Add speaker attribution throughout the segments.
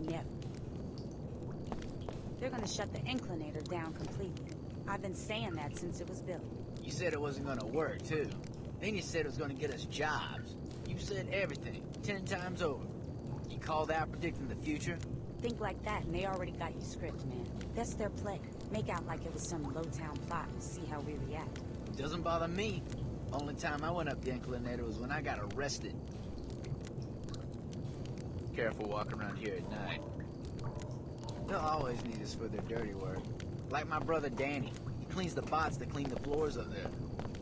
Speaker 1: No. They're gonna shut the Inclinator down completely. I've been saying that since it was built.
Speaker 2: You said it wasn't gonna work, too. Then you said it was gonna get us jobs. You said everything, 10 times over. You call that predicting the future?
Speaker 1: Think like that and they already got you script, man. That's their play. Make out like it was some low-town plot and see how we react.
Speaker 2: Doesn't bother me. Only time I went up the Inclinator was when I got arrested. Careful walking around here at night. They'll always need us for their dirty work. Like my brother Danny. He cleans the bots that clean the floors up there.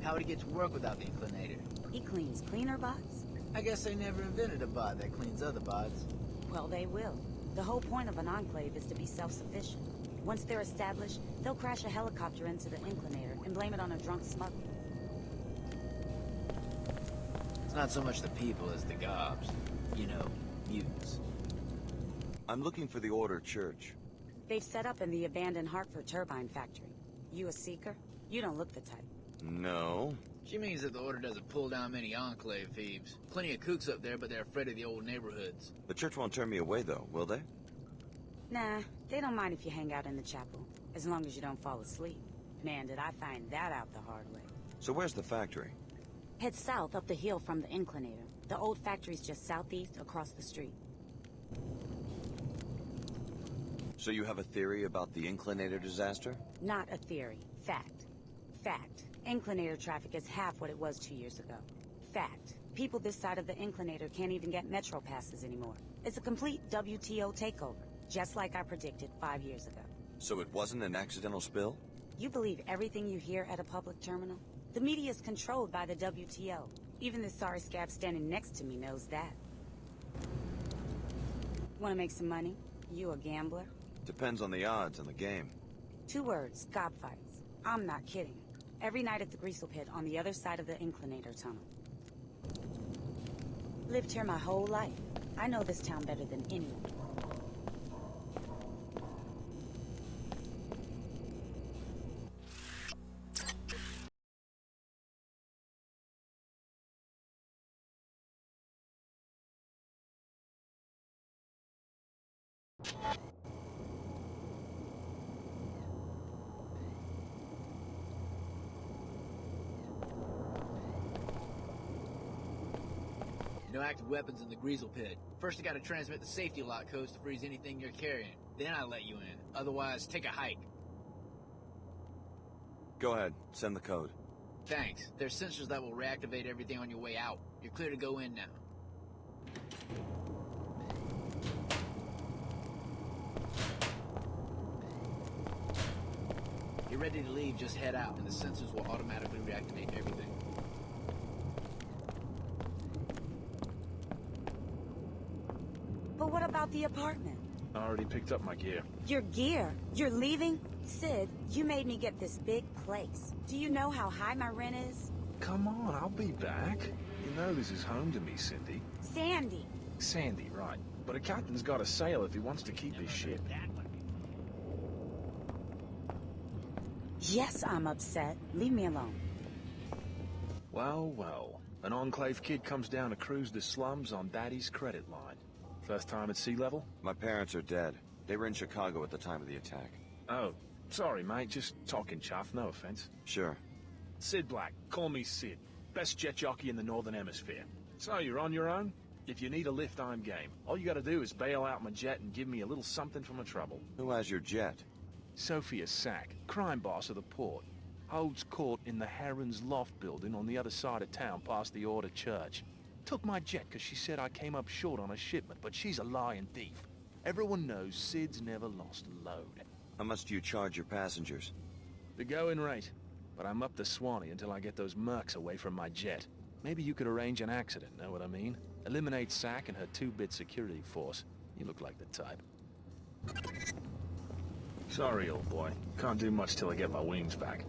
Speaker 2: How would he get to work without the Inclinator?
Speaker 1: He cleans cleaner bots?
Speaker 2: I guess they never invented a bot that cleans other bots.
Speaker 1: Well, they will. The whole point of an enclave is to be self-sufficient. Once they're established, they'll crash a helicopter into the Inclinator and blame it on a drunk smuggler.
Speaker 2: It's not so much the people as the gobs. You know, mutants.
Speaker 3: I'm looking for the Order Church.
Speaker 1: They've set up in the abandoned Hartford turbine factory. You a seeker? You don't look the type.
Speaker 3: No.
Speaker 2: She means that the Order doesn't pull down many enclave thieves. Plenty of kooks up there, but they're afraid of the old neighborhoods.
Speaker 3: The church won't turn me away, though, will they?
Speaker 1: Nah, they don't mind if you hang out in the chapel, as long as you don't fall asleep. Man, did I find that out the hard way.
Speaker 3: So where's the factory?
Speaker 1: Head south up the hill from the Inclinator. The old factory's just southeast across the street.
Speaker 3: So you have a theory about the Inclinator disaster?
Speaker 1: Not a theory. Fact. Fact. Inclinator traffic is half what it was 2 years ago. Fact. People this side of the Inclinator can't even get metro passes anymore. It's a complete WTO takeover, just like I predicted 5 years ago.
Speaker 3: So it wasn't an accidental spill?
Speaker 1: You believe everything you hear at a public terminal? The media is controlled by the WTO. Even this sorry scab standing next to me knows that. Want to make some money? You a gambler?
Speaker 3: Depends on the odds and the game.
Speaker 1: 2 words, gob fights. I'm not kidding. Every night at the Greasel Pit on the other side of the Inclinator tunnel. Lived here my whole life. I know this town better than anyone.
Speaker 2: No active weapons in the Greasel Pit. First I gotta transmit the safety lock codes to freeze anything you're carrying. Then I let you in. Otherwise, take a hike.
Speaker 3: Go ahead, send the code.
Speaker 2: Thanks. There's sensors that will reactivate everything on your way out. You're clear to go in now. You're ready to leave, just head out, and the sensors will automatically reactivate everything.
Speaker 1: But what about the apartment?
Speaker 4: I already picked up my gear.
Speaker 1: Your gear? You're leaving? Sid, you made me get this big place. Do you know how high my rent is?
Speaker 4: Come on, I'll be back. You know this is home to me, Cindy.
Speaker 1: Sandy.
Speaker 4: Sandy, right. But a captain's got to sail if he wants to keep his ship.
Speaker 1: Yes, I'm upset. Leave me alone.
Speaker 4: Well, well. An Enclave kid comes down to cruise the slums on Daddy's credit line. First time at sea level?
Speaker 3: My parents are dead. They were in Chicago at the time of the attack.
Speaker 4: Oh, sorry, mate. Just talking chuff, no offense.
Speaker 3: Sure.
Speaker 4: Sid Black. Call me Sid. Best jet jockey in the Northern Hemisphere. So, you're on your own? If you need a lift, I'm game. All you gotta do is bail out my jet and give me a little something for my trouble.
Speaker 3: Who has your jet?
Speaker 4: Sophia Sack, crime boss of the port. Holds court in the Heron's Loft building on the other side of town past the Order Church. Took my jet because she said I came up short on a shipment, but she's a lying thief. Everyone knows Sid's never lost a load.
Speaker 3: How much do you charge your passengers?
Speaker 4: The going rate. But I'm up to Swanee until I get those mercs away from my jet. Maybe you could arrange an accident, know what I mean? Eliminate Sack and her 2-bit security force. You look like the type. Sorry, old boy. Can't do much till I get my wings back.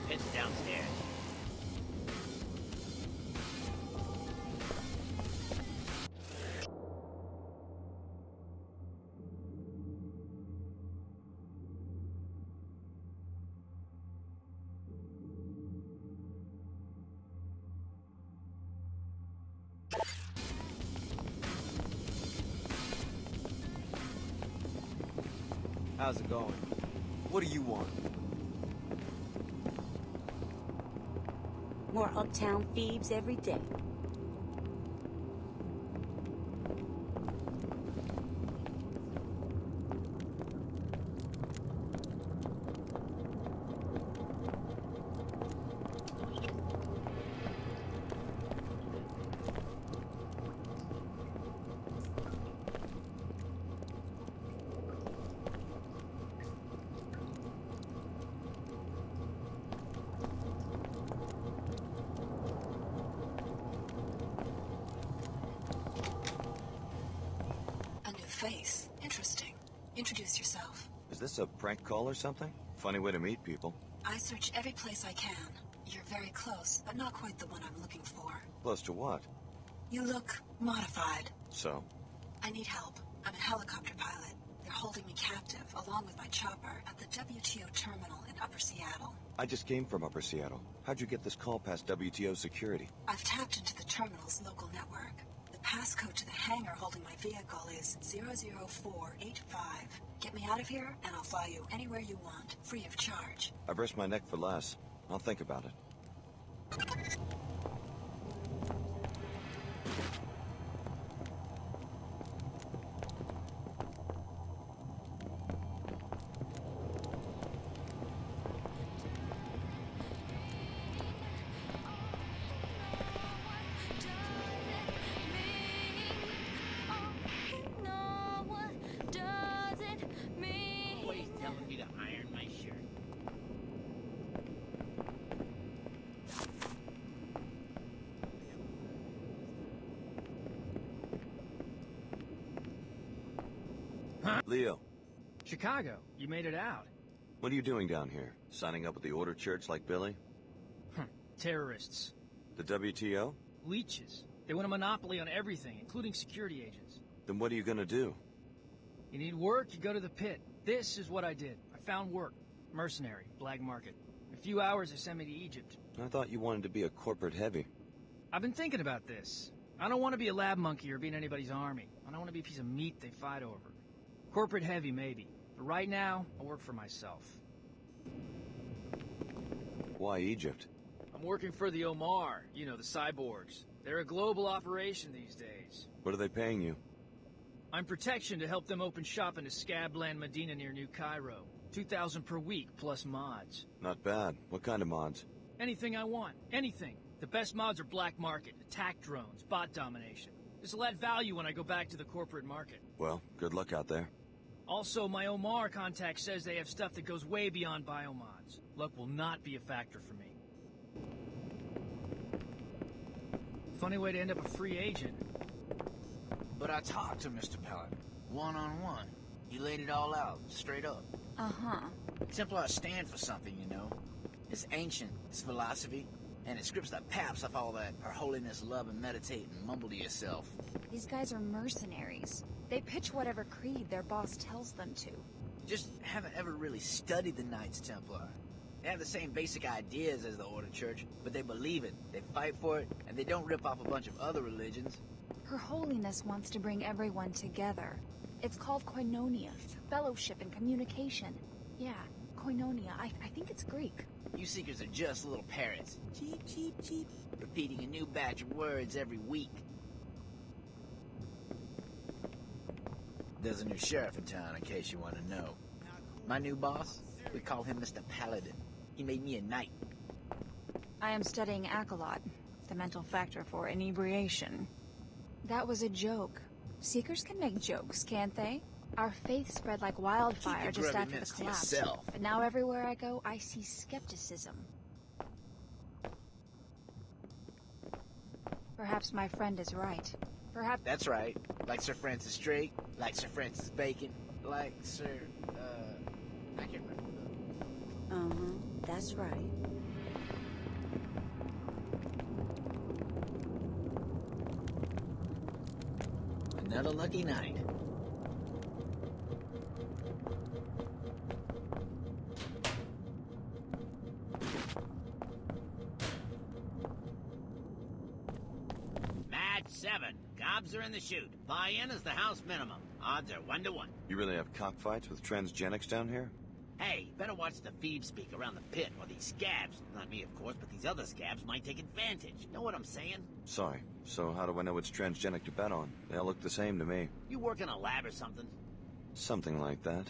Speaker 2: Head downstairs.
Speaker 5: How's it going?
Speaker 3: What do you want?
Speaker 1: More uptown thieves every day.
Speaker 6: Face. Interesting. Introduce yourself.
Speaker 3: Is this a prank call or something? Funny way to meet people.
Speaker 6: I search every place I can. You're very close, but not quite the one I'm looking for.
Speaker 3: Close to what?
Speaker 6: You look modified.
Speaker 3: So?
Speaker 6: I need help. I'm a helicopter pilot. They're holding me captive, along with my chopper, at the WTO terminal in Upper Seattle.
Speaker 3: I just came from Upper Seattle. How'd you get this call past WTO security?
Speaker 6: I've tapped into the terminal's local network. Passcode to the hangar holding my vehicle is 00485. Get me out of here, and I'll fly you anywhere you want, free of charge.
Speaker 3: I've risked my neck for less. I'll think about it. Leo.
Speaker 5: Chicago, you made it out.
Speaker 3: What are you doing down here? Signing up with the Order Church like Billy?
Speaker 5: Terrorists.
Speaker 3: The WTO?
Speaker 5: Leeches. They want a monopoly on everything, including security agents.
Speaker 3: Then what are you gonna do?
Speaker 5: You need work, you go to the pit. This is what I did. I found work. Mercenary, black market. In a few hours, they sent me to Egypt.
Speaker 3: I thought you wanted to be a corporate heavy.
Speaker 5: I've been thinking about this. I don't want to be a lab monkey or be in anybody's army. I don't want to be a piece of meat they fight over. Corporate heavy, maybe. But right now, I work for myself.
Speaker 3: Why Egypt?
Speaker 5: I'm working for the Omar, you know, the cyborgs. They're a global operation these days.
Speaker 3: What are they paying you?
Speaker 5: I'm protection to help them open shop in a Scabland Medina near New Cairo. 2,000 per week, plus mods.
Speaker 3: Not bad. What kind of mods?
Speaker 5: Anything I want. Anything. The best mods are black market, attack drones, bot domination. This'll add value when I go back to the corporate market.
Speaker 3: Well, good luck out there.
Speaker 5: Also, my Omar contact says they have stuff that goes way beyond biomods. Luck will not be a factor for me. Funny way to end up a free agent.
Speaker 2: But I talked to Mr. Paladin, one-on-one. He laid it all out, straight up.
Speaker 1: Uh-huh.
Speaker 2: Templars stand for something, you know. It's ancient, it's philosophy, and it scripts the paps off all that Her Holiness love and meditate and mumble to yourself.
Speaker 7: These guys are mercenaries. They pitch whatever creed their boss tells them to.
Speaker 2: Just haven't ever really studied the Knights Templar. They have the same basic ideas as the Order Church, but they believe it, they fight for it, and they don't rip off a bunch of other religions.
Speaker 7: Her Holiness wants to bring everyone together. It's called koinonia, fellowship and communication. Yeah, koinonia. I think it's Greek.
Speaker 2: You seekers are just little parrots. Cheep, cheep, cheep. Repeating a new batch of words every week. There's a new sheriff in town, in case you want to know. My new boss, we call him Mr. Paladin. He made me a knight.
Speaker 7: I am studying Accolot, the mental factor for inebriation. That was a joke. Seekers can make jokes, can't they? Our faith spread like wildfire
Speaker 2: Keep your
Speaker 7: just
Speaker 2: grubby
Speaker 7: after the
Speaker 2: mints to
Speaker 7: collapse.
Speaker 2: yourself.
Speaker 7: But now everywhere I go, I see skepticism. Perhaps my friend is right. Perhaps...
Speaker 2: That's right. Like Sir Francis Drake, like Sir Francis Bacon, like Sir, I can't remember.
Speaker 1: Uh-huh. That's right.
Speaker 2: Another lucky night.
Speaker 8: Match 7. Gobs are in the chute. Buy-in is the house minimum. Odds are 1 to 1.
Speaker 3: You really have cockfights with transgenics down here?
Speaker 8: Hey, better watch the feed speak around the pit, or these scabs, not me of course, but these other scabs might take advantage. Know what I'm saying?
Speaker 3: Sorry. So how do I know which transgenic to bet on? They all look the same to me.
Speaker 8: You work in a lab or something?
Speaker 3: Something like that.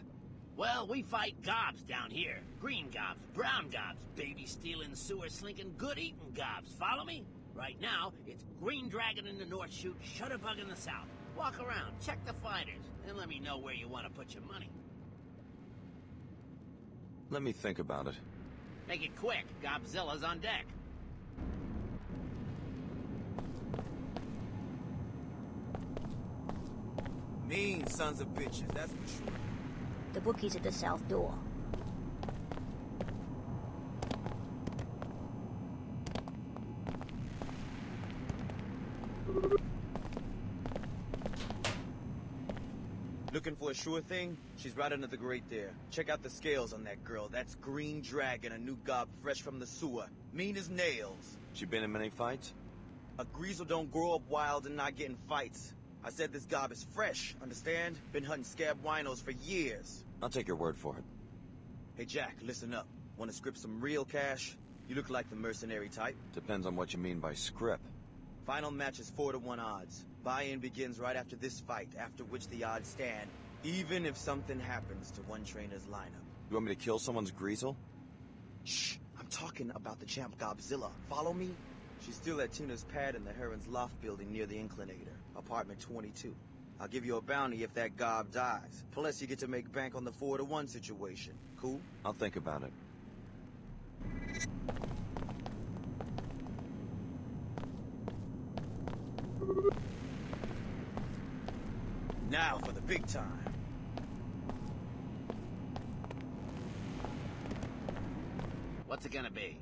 Speaker 8: Well, we fight gobs down here. Green gobs, brown gobs, baby-stealing, sewer-slinking, good-eating gobs. Follow me? Right now, it's Green Dragon in the North Chute, Shutterbug in the South. Walk around, check the fighters, and let me know where you want to put your money.
Speaker 3: Let me think about it.
Speaker 8: Make it quick. Gobzilla's on deck.
Speaker 2: Mean sons of bitches, that's for sure.
Speaker 9: The bookie's at the south door.
Speaker 10: Looking for a sure thing? She's right under the grate there. Check out the scales on that girl. That's Green Dragon, a new gob fresh from the sewer. Mean as nails.
Speaker 3: She been in many fights?
Speaker 10: A greasel don't grow up wild and not get in fights. I said this gob is fresh, understand? Been hunting scab winos for years.
Speaker 3: I'll take your word for it.
Speaker 10: Hey Jack, listen up. Wanna script some real cash? You look like the mercenary type.
Speaker 3: Depends on what you mean by script.
Speaker 10: Final match is 4 to 1 odds. Buy-in begins right after this fight, after which the odds stand, even if something happens to one trainer's lineup.
Speaker 3: You want me to kill someone's greasel?
Speaker 10: Shh! I'm talking about the champ Gobzilla. Follow me? She's still at Tina's pad in the Heron's Loft building near the Inclinator, apartment 22. I'll give you a bounty if that gob dies. Plus, you get to make bank on the 4 to 1 situation. Cool?
Speaker 3: I'll think about it.
Speaker 10: Now for the big time.
Speaker 8: What's it gonna be?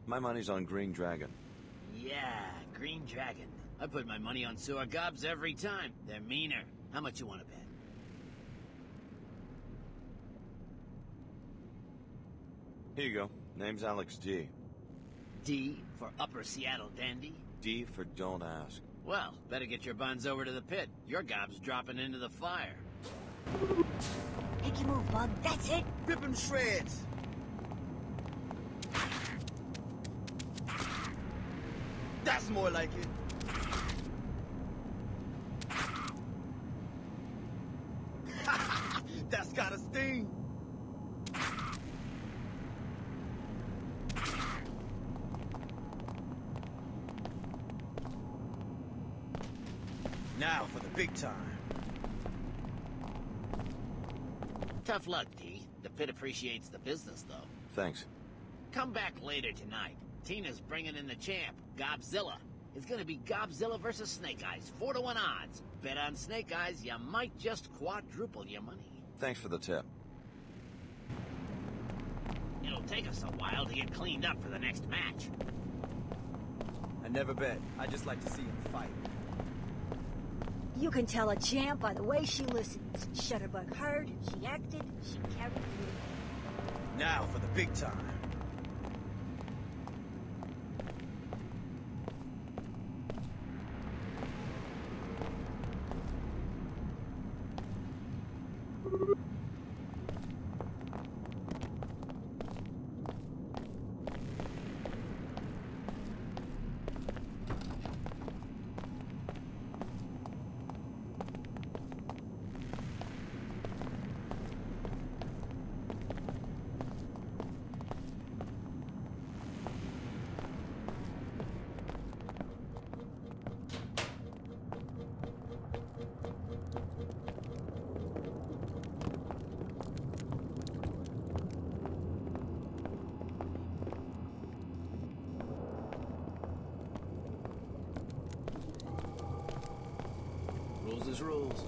Speaker 3: My money's on Green Dragon.
Speaker 8: Yeah, Green Dragon. I put my money on sewer gobs every time. They're meaner. How much you want to bet?
Speaker 3: Here you go. Name's Alex D.
Speaker 8: D for Upper Seattle Dandy?
Speaker 3: D for don't ask.
Speaker 8: Well, better get your buns over to the pit. Your gob's dropping into the fire.
Speaker 9: Make your move, bug. That's it.
Speaker 10: Rip him shreds! That's more like it. That's got a sting. Now for the big time.
Speaker 8: Tough luck, D. The pit appreciates the business, though.
Speaker 3: Thanks.
Speaker 8: Come back later tonight. Tina's bringing in the champ, Gobzilla. It's gonna be Gobzilla versus Snake Eyes, 4 to 1 odds. Bet on Snake Eyes, you might just quadruple your money.
Speaker 3: Thanks for the tip.
Speaker 8: It'll take us a while to get cleaned up for the next match.
Speaker 10: I never bet. I just like to see him fight.
Speaker 9: You can tell a champ by the way she listens. Shutterbug heard, she acted, she carried through.
Speaker 10: Now for the big time.
Speaker 2: Rules is rules.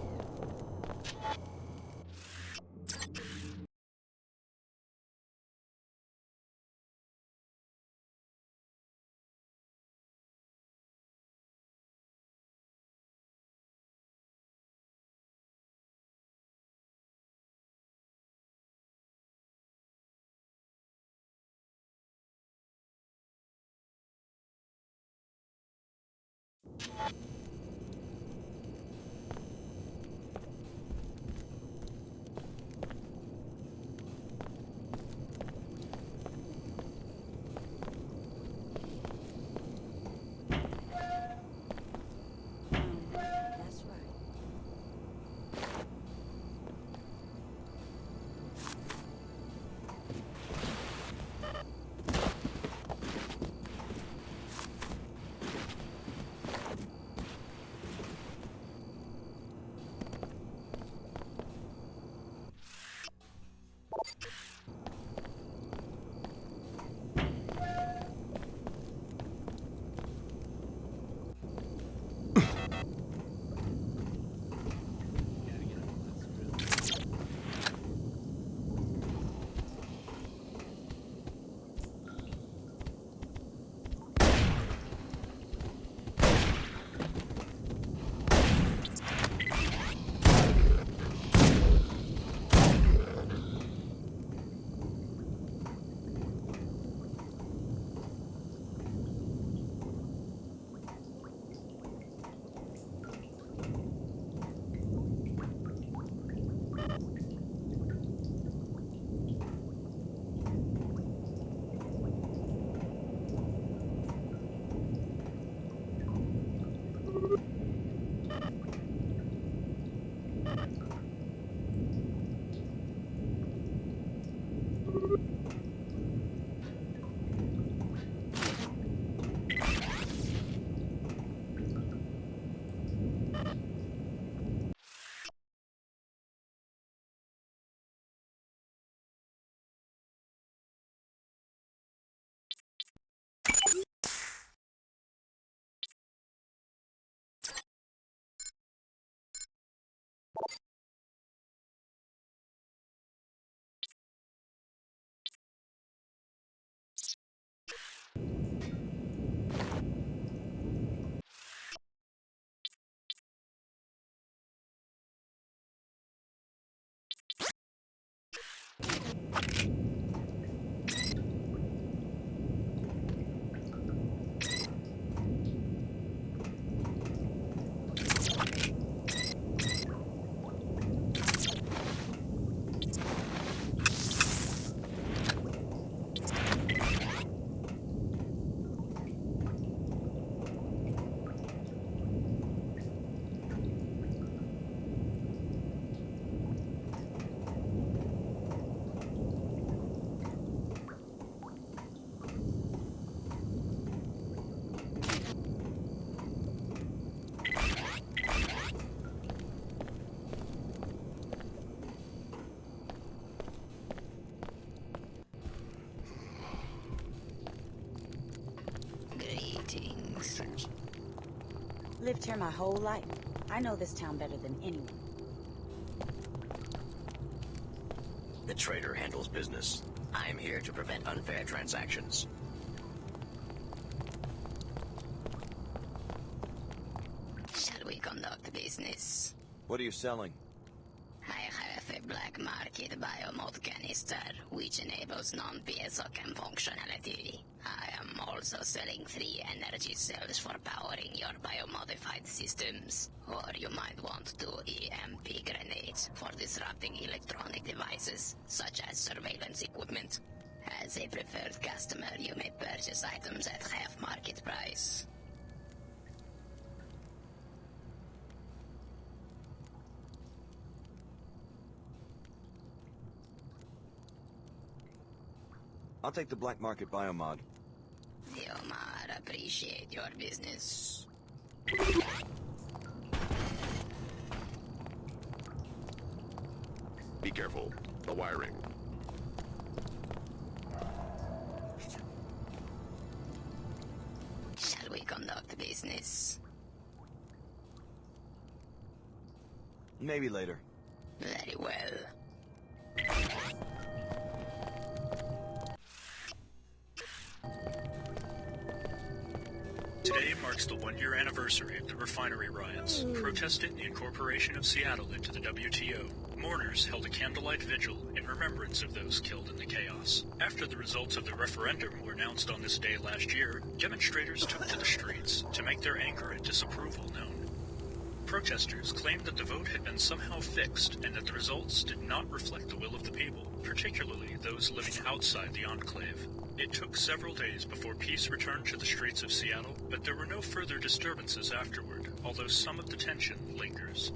Speaker 1: Lived here my whole life. I know this town better than anyone.
Speaker 11: The trader handles business. I am here to prevent unfair transactions.
Speaker 12: Shall we conduct business?
Speaker 3: What are you selling?
Speaker 12: I have a black market biomod canister, which enables non-piezo chem functionality. I am also selling 3 energy cells for powering your biomodified systems. Or you might want 2 EMP grenades for disrupting electronic devices, such as surveillance equipment. As a preferred customer, you may purchase items at half market price.
Speaker 3: I'll take the black market biomod.
Speaker 12: Yomar, appreciate your business.
Speaker 13: Be careful. The wiring.
Speaker 12: Shall we conduct business?
Speaker 3: Maybe later.
Speaker 12: Very well.
Speaker 14: Today marks the one-year anniversary of the refinery riots, protesting the incorporation of Seattle into the WTO. Mourners held a candlelight vigil in remembrance of those killed in the chaos. After the results of the referendum were announced on this day last year, demonstrators took to the streets to make their anger and disapproval known. Protesters claimed that the vote had been somehow fixed and that the results did not reflect the will of the people, particularly those living outside the enclave. It took several days before peace returned to the streets of Seattle, but there were no further disturbances afterward, although some of the tension lingers.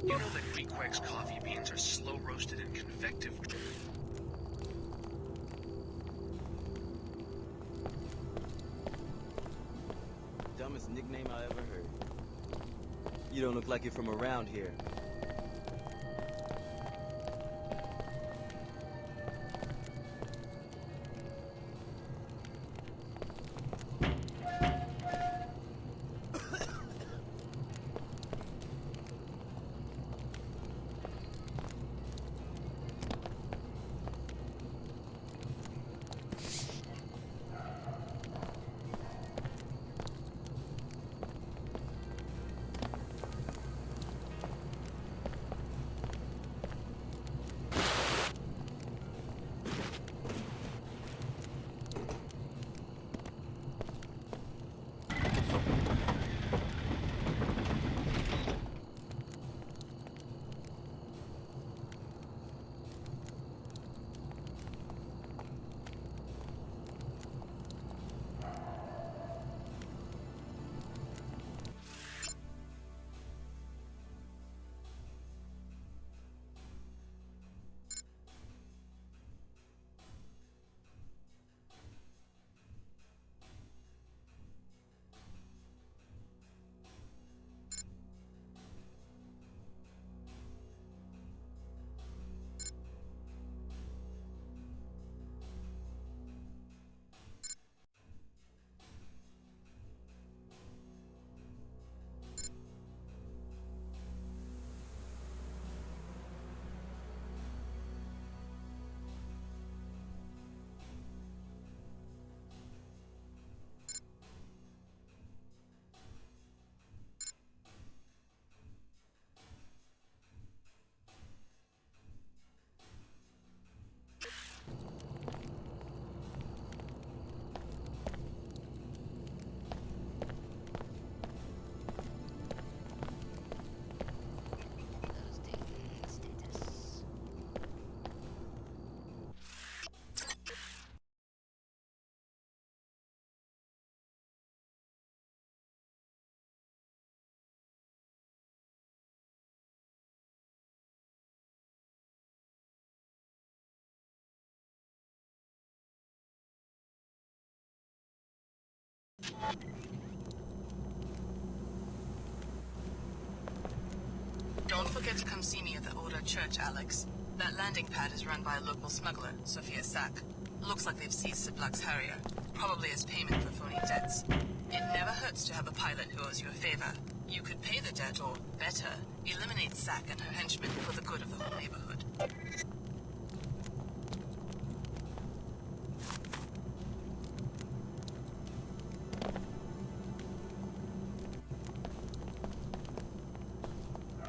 Speaker 15: You know that Requack's coffee beans are slow-roasted and convective.
Speaker 10: Dumbest nickname I ever heard. You don't look like you're from around here.
Speaker 16: Don't forget to come see me at the Order Church, Alex. That landing pad is run by a local smuggler, Sophia Sack. Looks like they've seized Siblak's Harrier, probably as payment for phony debts. It never hurts to have a pilot who owes you a favor. You could pay the debt, or, better, eliminate Sack and her henchmen for the good of the whole neighborhood.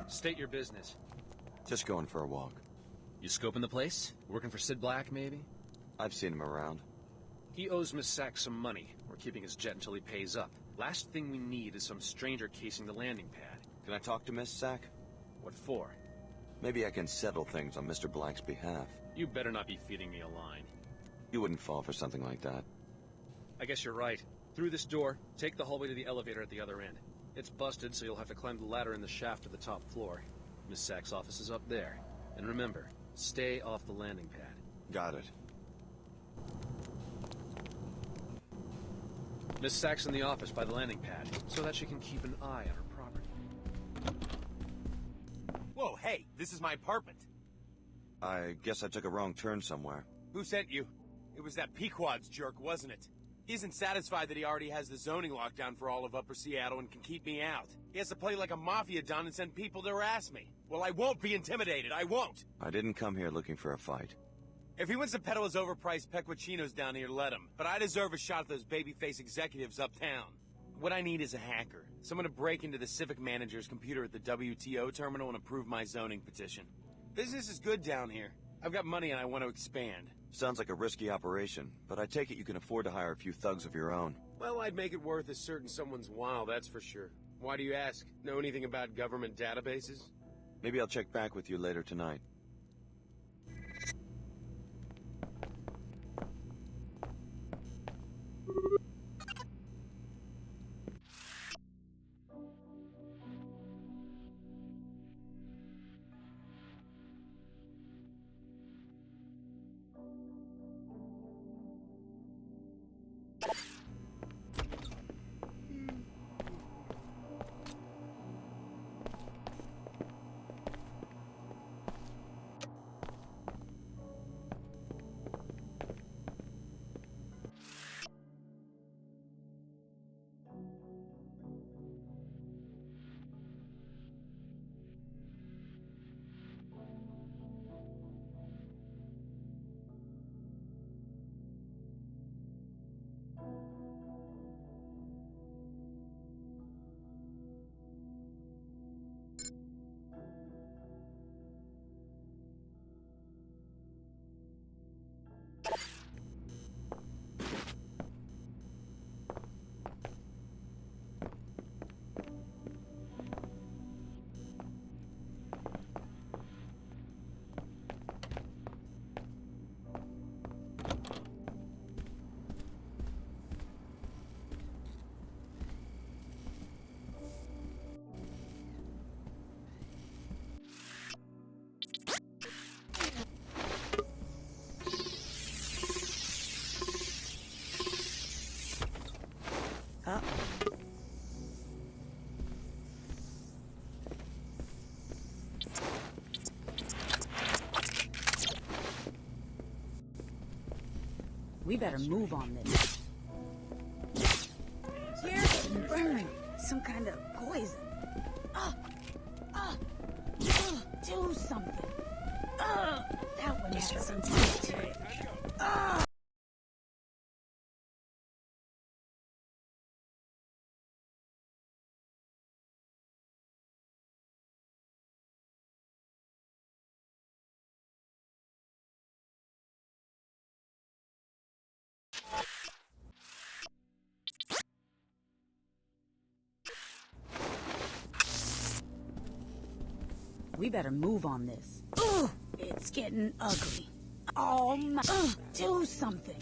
Speaker 17: State your business.
Speaker 3: Just going for a walk.
Speaker 17: You scoping the place? Working for Sid Black, maybe?
Speaker 3: I've seen him around.
Speaker 17: He owes Miss Sack some money. We're keeping his jet until he pays up. Last thing we need is some stranger casing the landing pad.
Speaker 3: Can I talk to Miss Sack?
Speaker 17: What for?
Speaker 3: Maybe I can settle things on Mr. Black's behalf.
Speaker 17: You better not be feeding me a line.
Speaker 3: You wouldn't fall for something like that.
Speaker 17: I guess you're right. Through this door, take the hallway to the elevator at the other end. It's busted, so you'll have to climb the ladder in the shaft to the top floor. Miss Sack's office is up there. And remember, stay off the landing pad.
Speaker 3: Got it.
Speaker 17: Miss Sack's in the office by the landing pad, so that she can keep an eye on her property.
Speaker 18: Whoa, hey, this is my apartment.
Speaker 3: I guess I took a wrong turn somewhere.
Speaker 18: Who sent you? It was that Pequod's jerk, wasn't it? He isn't satisfied that he already has the zoning lockdown for all of Upper Seattle and can keep me out. He has to play like a mafia don and send people to harass me. Well, I won't be intimidated. I won't.
Speaker 3: I didn't come here looking for a fight.
Speaker 18: If he wants to peddle his overpriced peculinos down here, let him. But I deserve a shot at those babyface executives uptown. What I need is a hacker. Someone to break into the civic manager's computer at the WTO terminal and approve my zoning petition. Business is good down here. I've got money and I want to expand.
Speaker 3: Sounds like a risky operation, but I take it you can afford to hire a few thugs of your own.
Speaker 18: Well, I'd make it worth a certain someone's while, that's for sure. Why do you ask? Know anything about government databases?
Speaker 3: Maybe I'll check back with you later tonight.
Speaker 1: We better move on this. Here's burn. Some kind of poison. Do something. That one has some taste to it. We better move on this. It's getting ugly. Oh my! Do something!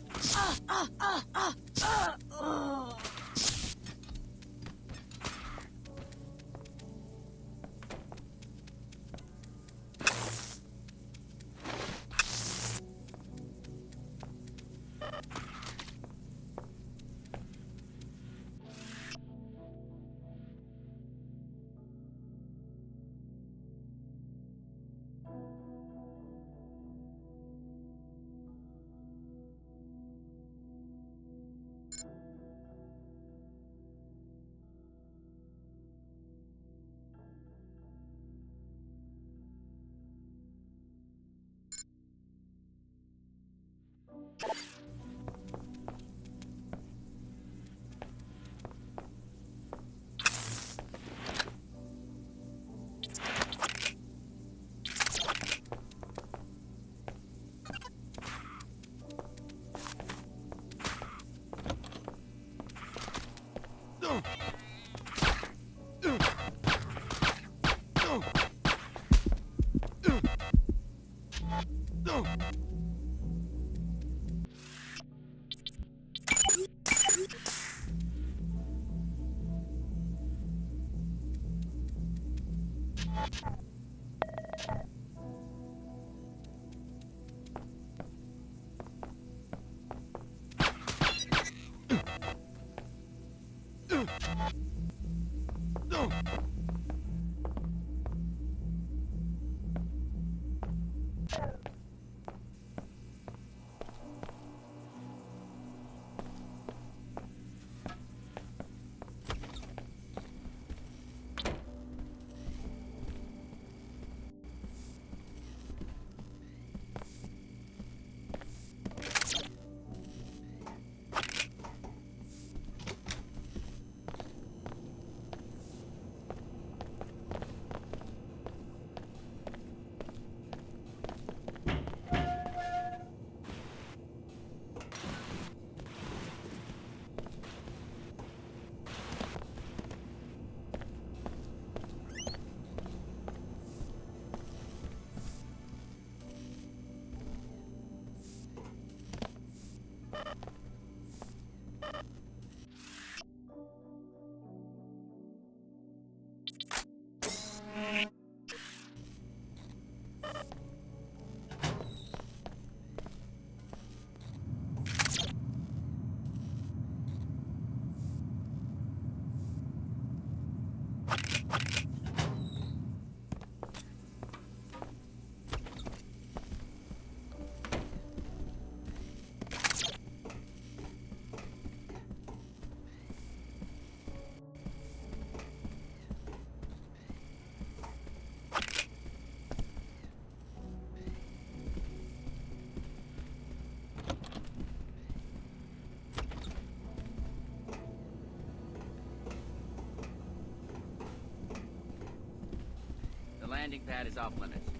Speaker 8: The landing pad is off limits.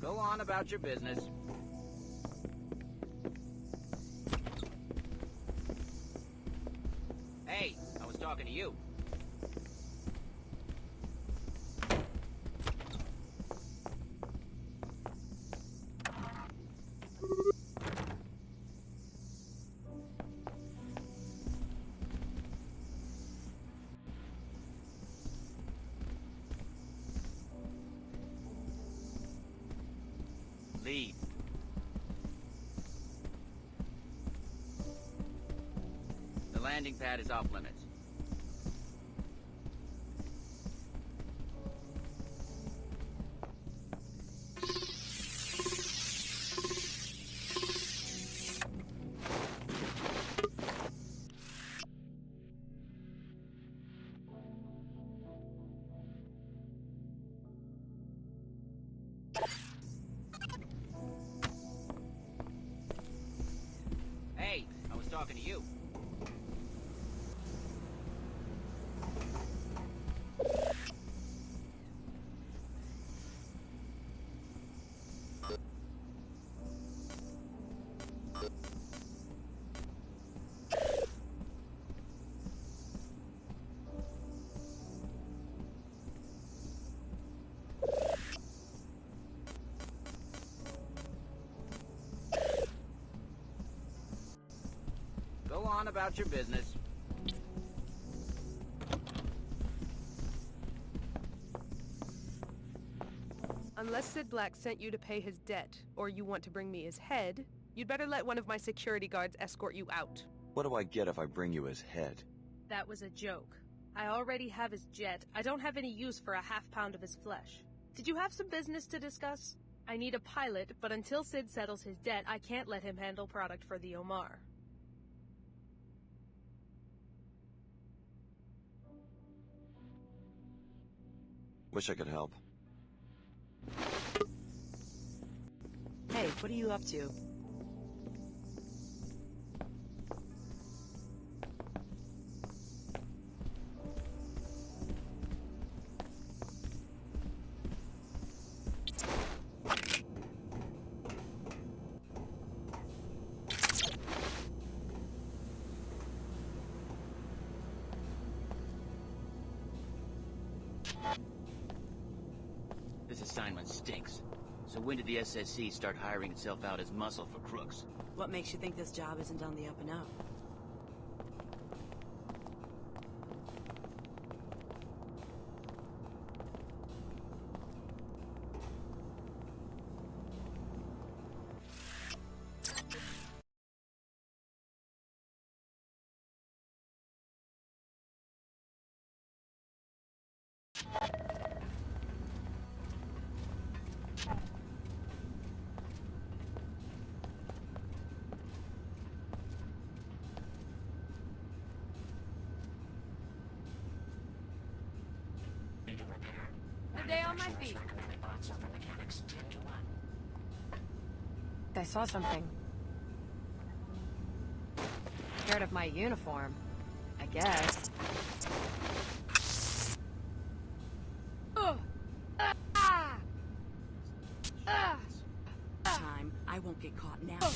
Speaker 8: Go on about your business. Hey, I was talking to you. Leave. The landing pad is off limits. Hey, I was talking to you. Go on about your business.
Speaker 19: Unless Sid Black sent you to pay his debt, or you want to bring me his head, you'd better let one of my security guards escort you out.
Speaker 3: What do I get if I bring you his head?
Speaker 19: That was a joke. I already have his jet. I don't have any use for a half-pound of his flesh. Did you have some business to discuss? I need a pilot, but until Sid settles his debt, I can't let him handle product for the Omar.
Speaker 3: Wish I could help.
Speaker 1: Hey, Hey, what are you up to?
Speaker 8: This assignment stinks. So when did the SSC start hiring itself out as muscle for crooks?
Speaker 1: What makes you think this job isn't on the up and up?
Speaker 19: Good day on my feet.
Speaker 20: I saw something. Scared of my uniform, I guess.
Speaker 1: Time. I won't get caught now.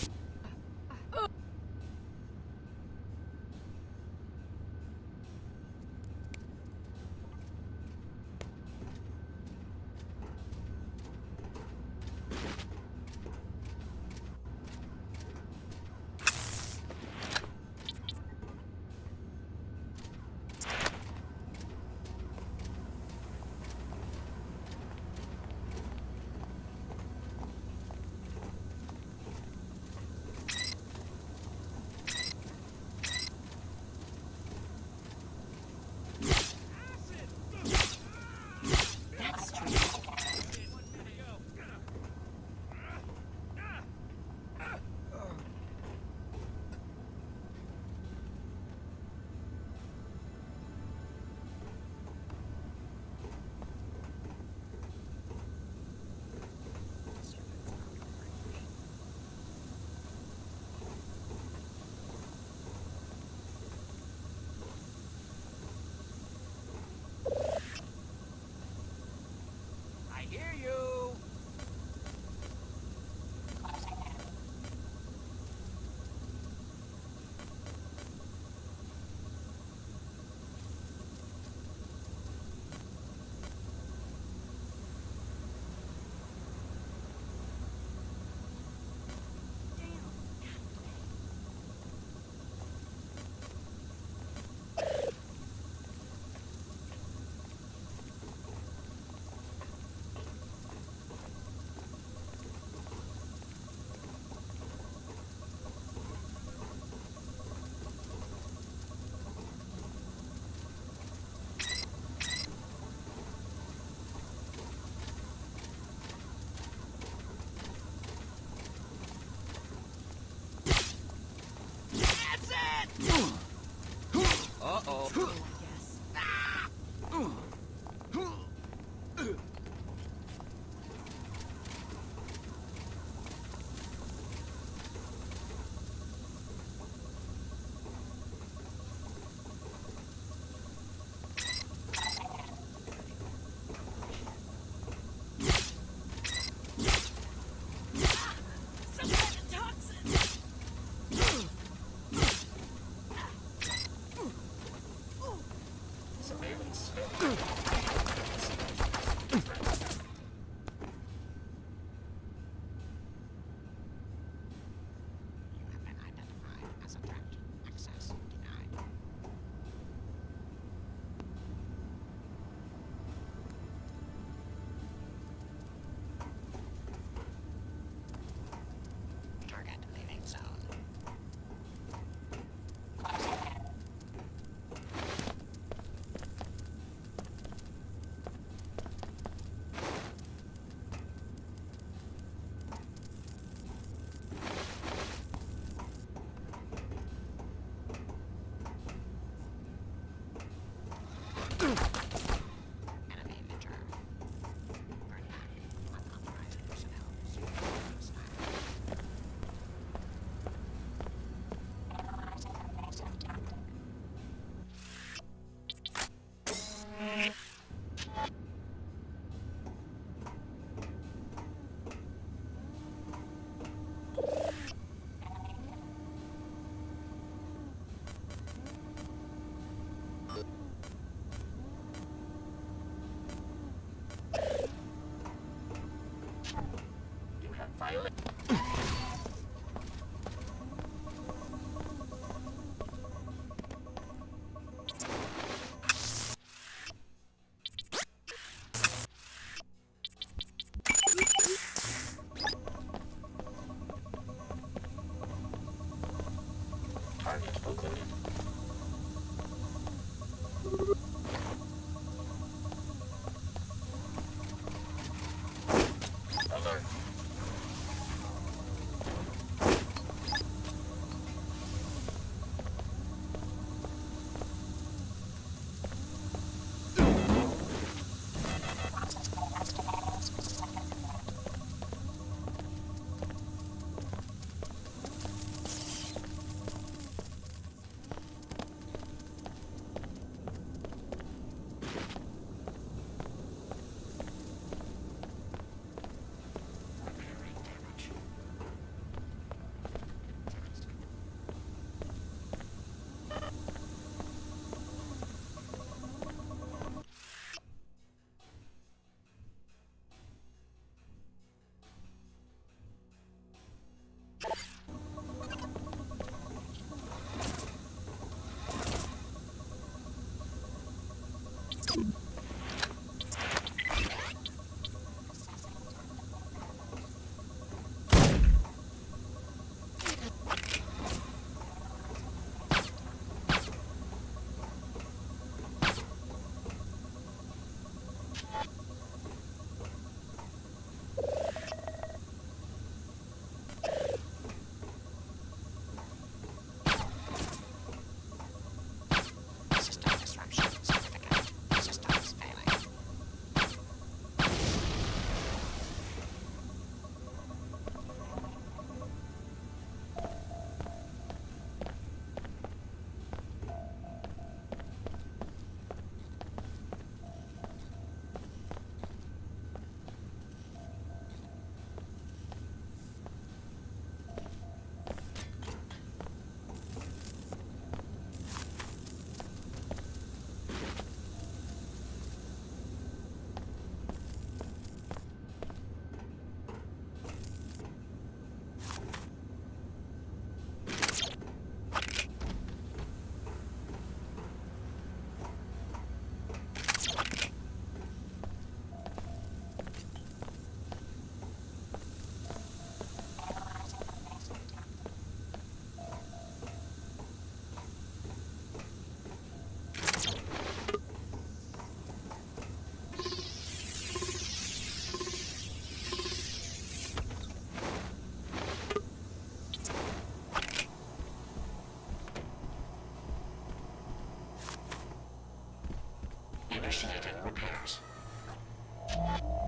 Speaker 13: Initiating repairs.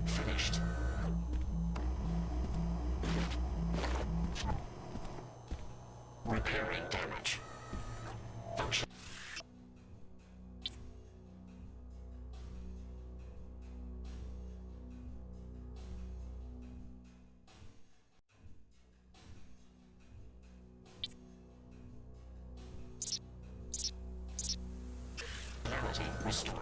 Speaker 13: Finished. Repairing damage. Function. Clarity restored.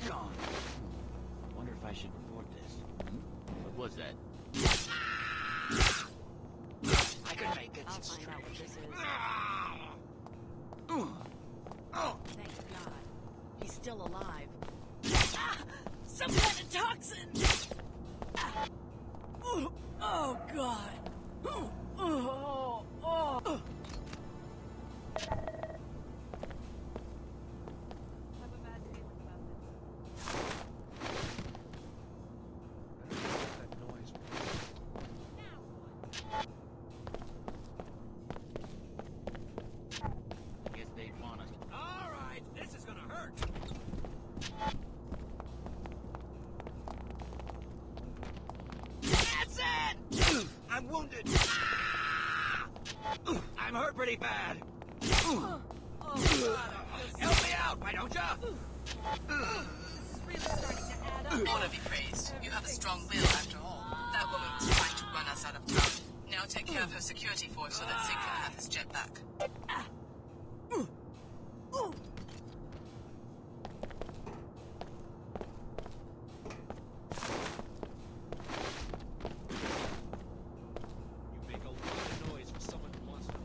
Speaker 8: Gone. Wonder if I should report this. What was that? I can make it.
Speaker 1: I'll find out what this is.
Speaker 8: Oh,
Speaker 1: Thank God. He's still alive.
Speaker 9: Some kind of toxin! Oh, God.
Speaker 8: Guess they want us. All right, this is gonna hurt. That's it! I'm wounded. I'm hurt pretty bad. Help me out, why don't ya?
Speaker 16: Honor be praised. You have a strong will after all. That woman was trying to run us out of town. Now take care of her security force so that Sid can have his jet back.
Speaker 17: You make a lot of noise for someone who wants to hide.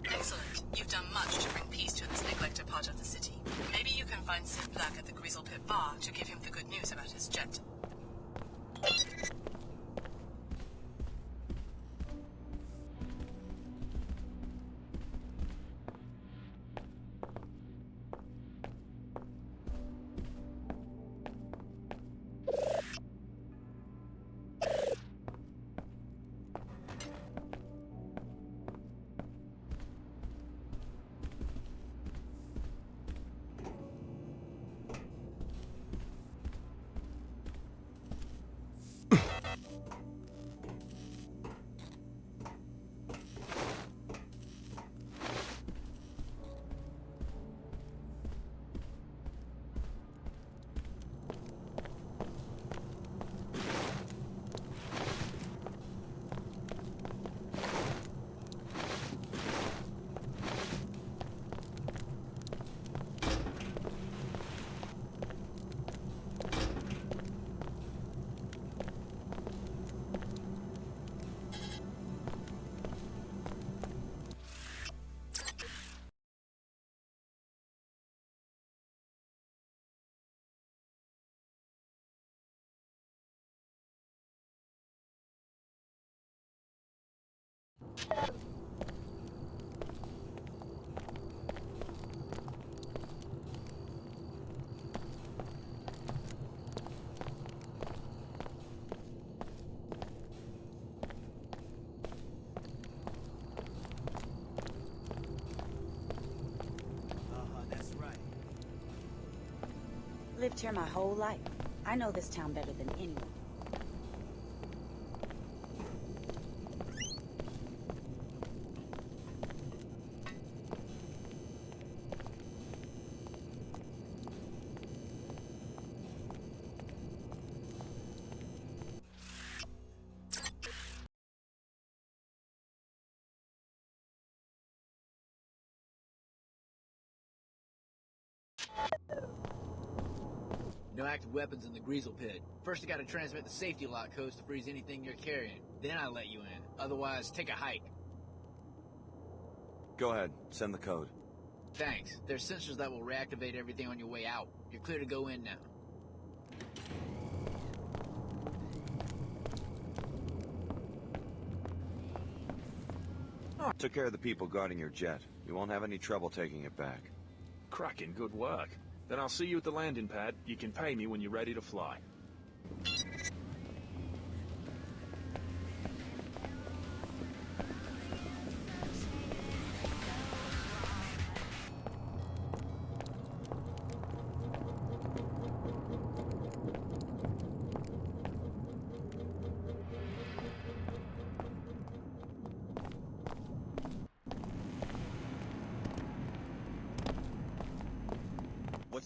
Speaker 16: Excellent. You've done much to bring peace to this neglected part of the city. Maybe you can find Sid Black at the Greasel Pit Bar to give him the good news about his jet.
Speaker 1: Lived here my whole life. I know this town better than anyone.
Speaker 2: No active weapons in the Greasel Pit. First you gotta transmit the safety lock codes to freeze anything you're carrying. Then I let you in. Otherwise, take a hike.
Speaker 3: Go ahead. Send the code.
Speaker 2: Thanks. There's sensors that will reactivate everything on your way out. You're clear to go in now.
Speaker 3: Took care of the people guarding your jet. You won't have any trouble taking it back.
Speaker 4: Cracking good work. Then I'll see you at the landing pad. You can pay me when you're ready to fly.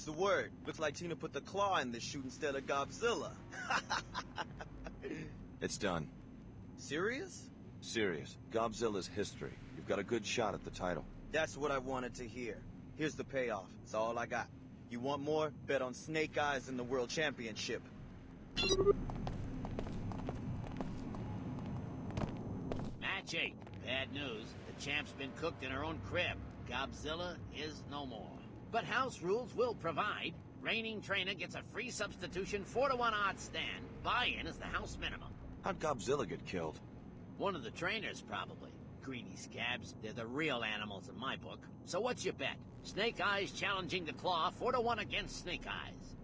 Speaker 10: What's the word? Looks like Tina put the claw in this shoot instead of Godzilla.
Speaker 3: It's done.
Speaker 10: Serious?
Speaker 3: Serious. Godzilla's history. You've got a good shot at the title.
Speaker 10: That's what I wanted to hear. Here's the payoff. It's all I got. You want more? Bet on Snake Eyes in the World Championship.
Speaker 8: Match 8. Bad news. The champ's been cooked in her own crib. Godzilla is no more. But house rules will provide. Reigning trainer gets a free substitution 4-to-1 odds stand. Buy-in is the house minimum.
Speaker 3: How'd Godzilla get killed?
Speaker 8: One of the trainers, probably. Greedy scabs. They're the real animals in my book. So what's your bet? Snake Eyes challenging the Claw 4-to-1 against Snake Eyes.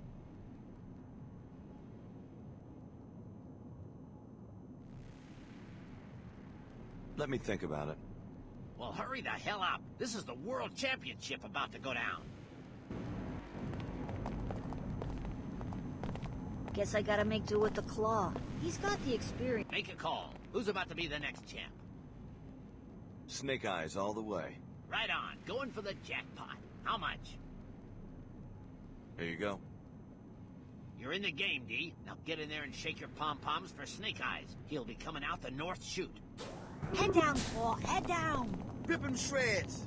Speaker 3: Let me think about it.
Speaker 8: Well, hurry the hell up. This is the World Championship about to go down.
Speaker 9: Guess I gotta make do with the Claw. He's got the experience.
Speaker 8: Make a call. Who's about to be the next champ?
Speaker 3: Snake Eyes all the way.
Speaker 8: Right on. Going for the jackpot. How much?
Speaker 3: Here you go.
Speaker 8: You're in the game, D. Now get in there and shake your pom-poms for Snake Eyes. He'll be coming out the North Chute.
Speaker 9: Head down, Claw. Head down.
Speaker 10: Rip him shreds.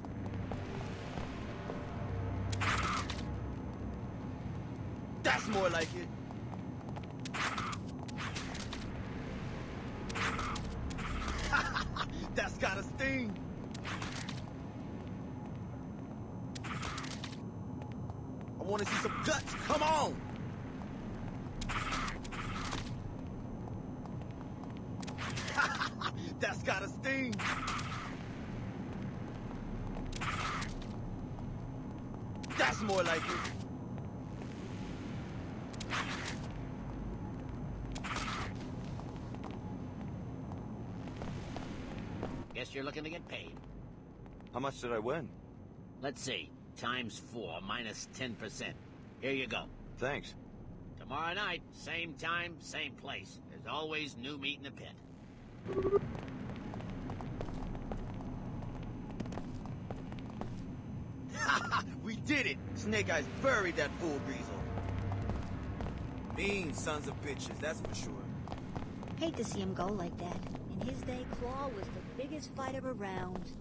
Speaker 10: That's more like it. That's got a sting. I want to see some guts. Come on. That's got a sting. That's more like it.
Speaker 8: Guess you're looking to get paid.
Speaker 3: How much did I win?
Speaker 8: Let's see. Times 4 minus 10%. Here you go.
Speaker 3: Thanks.
Speaker 8: Tomorrow night, same time, same place. There's always new meat in the pit.
Speaker 10: We did it! Snake Eyes buried that fool Greasel. Mean sons of bitches, that's for sure.
Speaker 9: Hate to see him go like that. In his day, Claw was the biggest fighter around.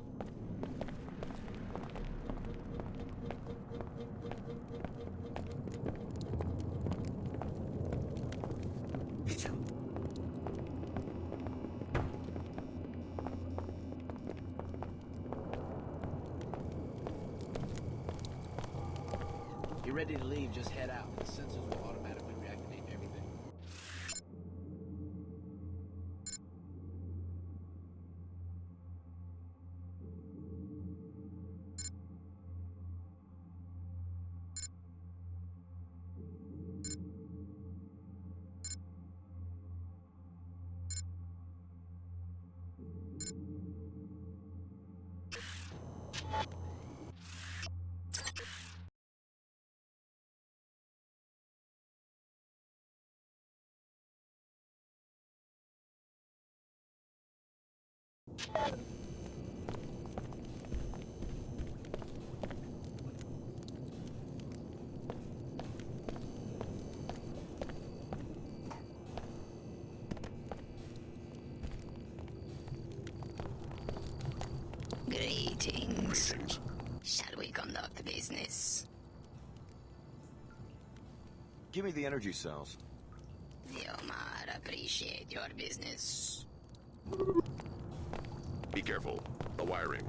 Speaker 2: You're ready to leave, just head out. The sensors will automatically reactivate everything.
Speaker 12: Greetings. Shall we conduct business?
Speaker 3: Give me the energy cells.
Speaker 12: The Omar appreciate your business.
Speaker 21: Be careful. The wiring.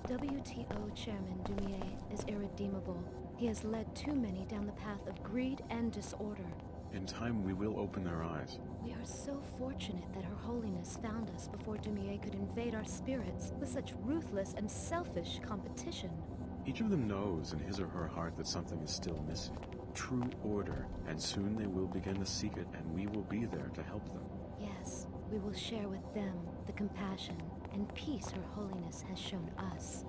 Speaker 22: WTO Chairman Dumier is irredeemable. He has led too many down the path of greed and disorder.
Speaker 5: In time, we will open their eyes.
Speaker 22: We are so fortunate that Her Holiness found us before Dumier could invade our spirits with such ruthless and selfish competition.
Speaker 5: Each of them knows in his or her heart that something is still missing. True order, and soon they will begin to seek it, and we will be there to help them.
Speaker 22: Yes, we will share with them the compassion and peace Her Holiness has shown us.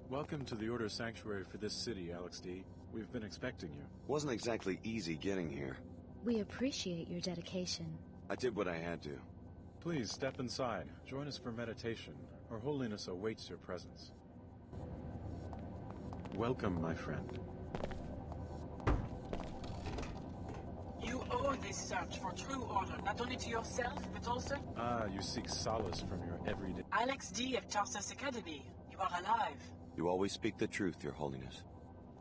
Speaker 5: Welcome to the Order Sanctuary for this city, Alex D. We've been expecting you.
Speaker 3: Wasn't exactly easy getting here.
Speaker 22: We appreciate your dedication.
Speaker 3: I did what I had to.
Speaker 5: Please step inside. Join us for meditation. Her Holiness awaits your presence. Welcome, my friend.
Speaker 6: You owe this search for true order, not only to yourself, but also...
Speaker 5: Ah, you seek solace from your everyday...
Speaker 6: Alex D. of Tarsus Academy. You are alive.
Speaker 3: You always speak the truth, Your Holiness.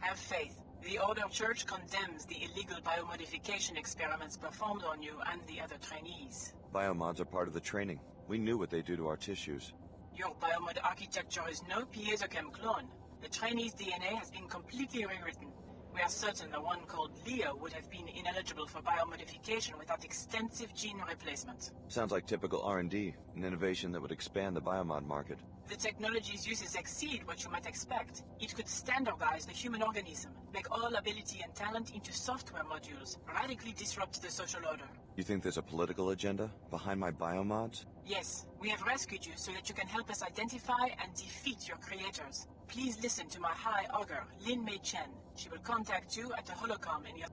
Speaker 6: Have faith. The Order Church condemns the illegal biomodification experiments performed on you and the other trainees.
Speaker 3: Biomods are part of the training. We knew what they do to our tissues.
Speaker 6: Your biomod architecture is no piezochem clone. The trainee's DNA has been completely rewritten. We are certain the one called Leo would have been ineligible for biomodification without extensive gene replacement.
Speaker 3: Sounds like typical R&D, an innovation that would expand the biomod market.
Speaker 6: The technology's uses exceed what you might expect. It could standardize the human organism, make all ability and talent into software modules, radically disrupt the social order.
Speaker 3: You think there's a political agenda behind my biomods?
Speaker 6: Yes, we have rescued you so that you can help us identify and defeat your creators. Please listen to my High Augur, Lin Mei Chen. She will contact you at the holocom in your...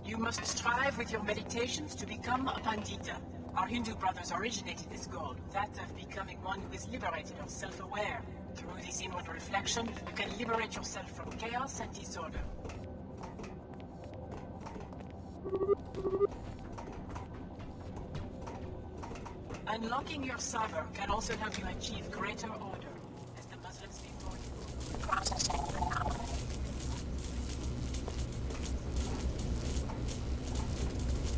Speaker 6: You must strive with your meditations to become a Pandita. Our Hindu brothers originated this goal, that of becoming one who is liberated or self-aware. Through this inward reflection, you can liberate yourself from chaos and disorder. Unlocking your cyber can also help you achieve greater order, as the Muslims before you. Processing anomaly.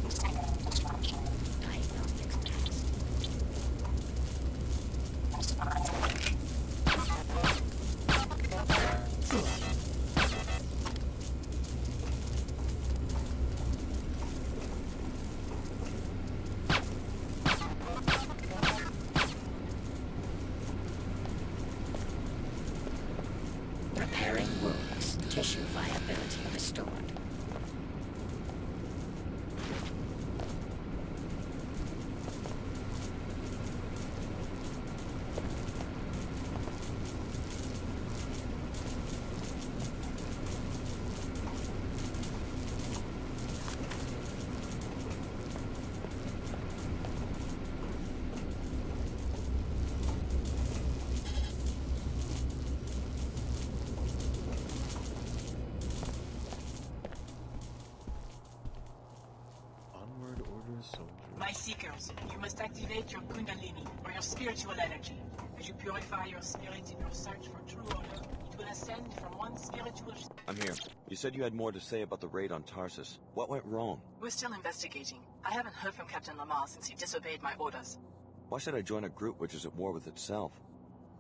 Speaker 6: Second disruption. Diagnostic status.
Speaker 13: Repairing wounds. Tissue viability restored.
Speaker 6: My Seekers, you must activate your Kundalini, or your spiritual energy. As you purify your spirit in your search for true order, it will ascend from one spiritual...
Speaker 3: I'm here. You said you had more to say about the raid on Tarsus. What went wrong?
Speaker 16: We're still investigating. I haven't heard from Captain Lamar since he disobeyed my orders.
Speaker 3: Why should I join a group which is at war with itself?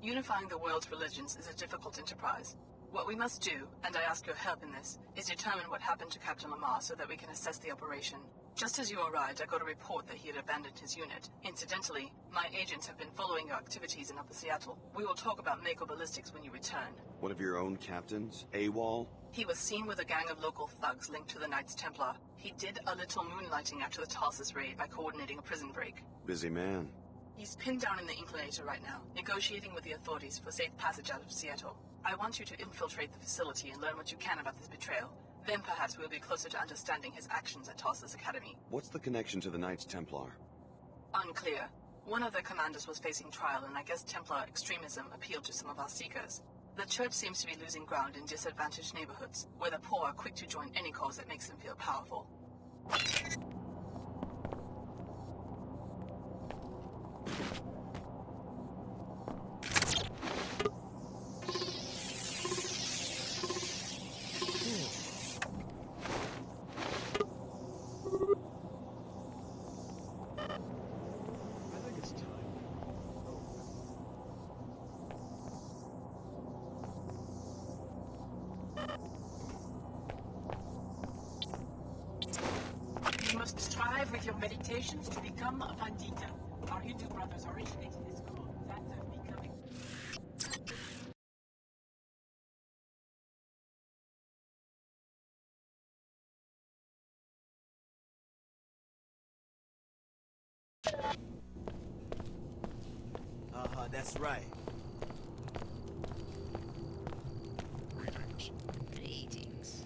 Speaker 16: Unifying the world's religions is a difficult enterprise. What we must do, and I ask your help in this, is determine what happened to Captain Lamar so that we can assess the operation. Just as you arrived, I got a report that he had abandoned his unit. Incidentally, my agents have been following your activities in Upper Seattle. We will talk about Mako Ballistics when you return.
Speaker 3: One of your own captains? AWOL?
Speaker 16: He was seen with a gang of local thugs linked to the Knights Templar. He did a little moonlighting after the Tarsus raid by coordinating a prison break.
Speaker 3: Busy man.
Speaker 16: He's pinned down in the Inclinator right now, negotiating with the authorities for safe passage out of Seattle. I want you to infiltrate the facility and learn what you can about this betrayal. Then perhaps we'll be closer to understanding his actions at Tarsus Academy.
Speaker 3: What's the connection to the Knights Templar?
Speaker 16: Unclear. One of their commanders was facing trial, and I guess Templar extremism appealed to some of our seekers. The church seems to be losing ground in disadvantaged neighborhoods, where the poor are quick to join any cause that makes them feel powerful.
Speaker 6: with your meditations to become a Pandita. Our Hindu brothers originated this code. That of becoming...
Speaker 10: That's right.
Speaker 21: Greetings.
Speaker 12: Greetings.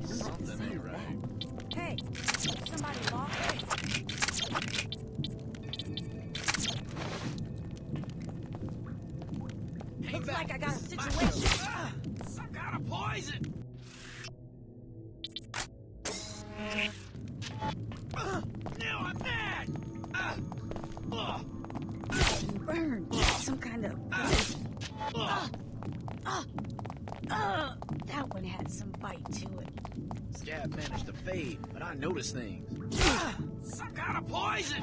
Speaker 2: Something ain't right.
Speaker 1: Hey, somebody lost. Looks like I got a situation.
Speaker 8: Some kind of poison! Now I'm mad!
Speaker 1: Burn. Some kind of poison. That one had some bite to it.
Speaker 2: Scab managed to fade, but I noticed things.
Speaker 8: Some kind of poison!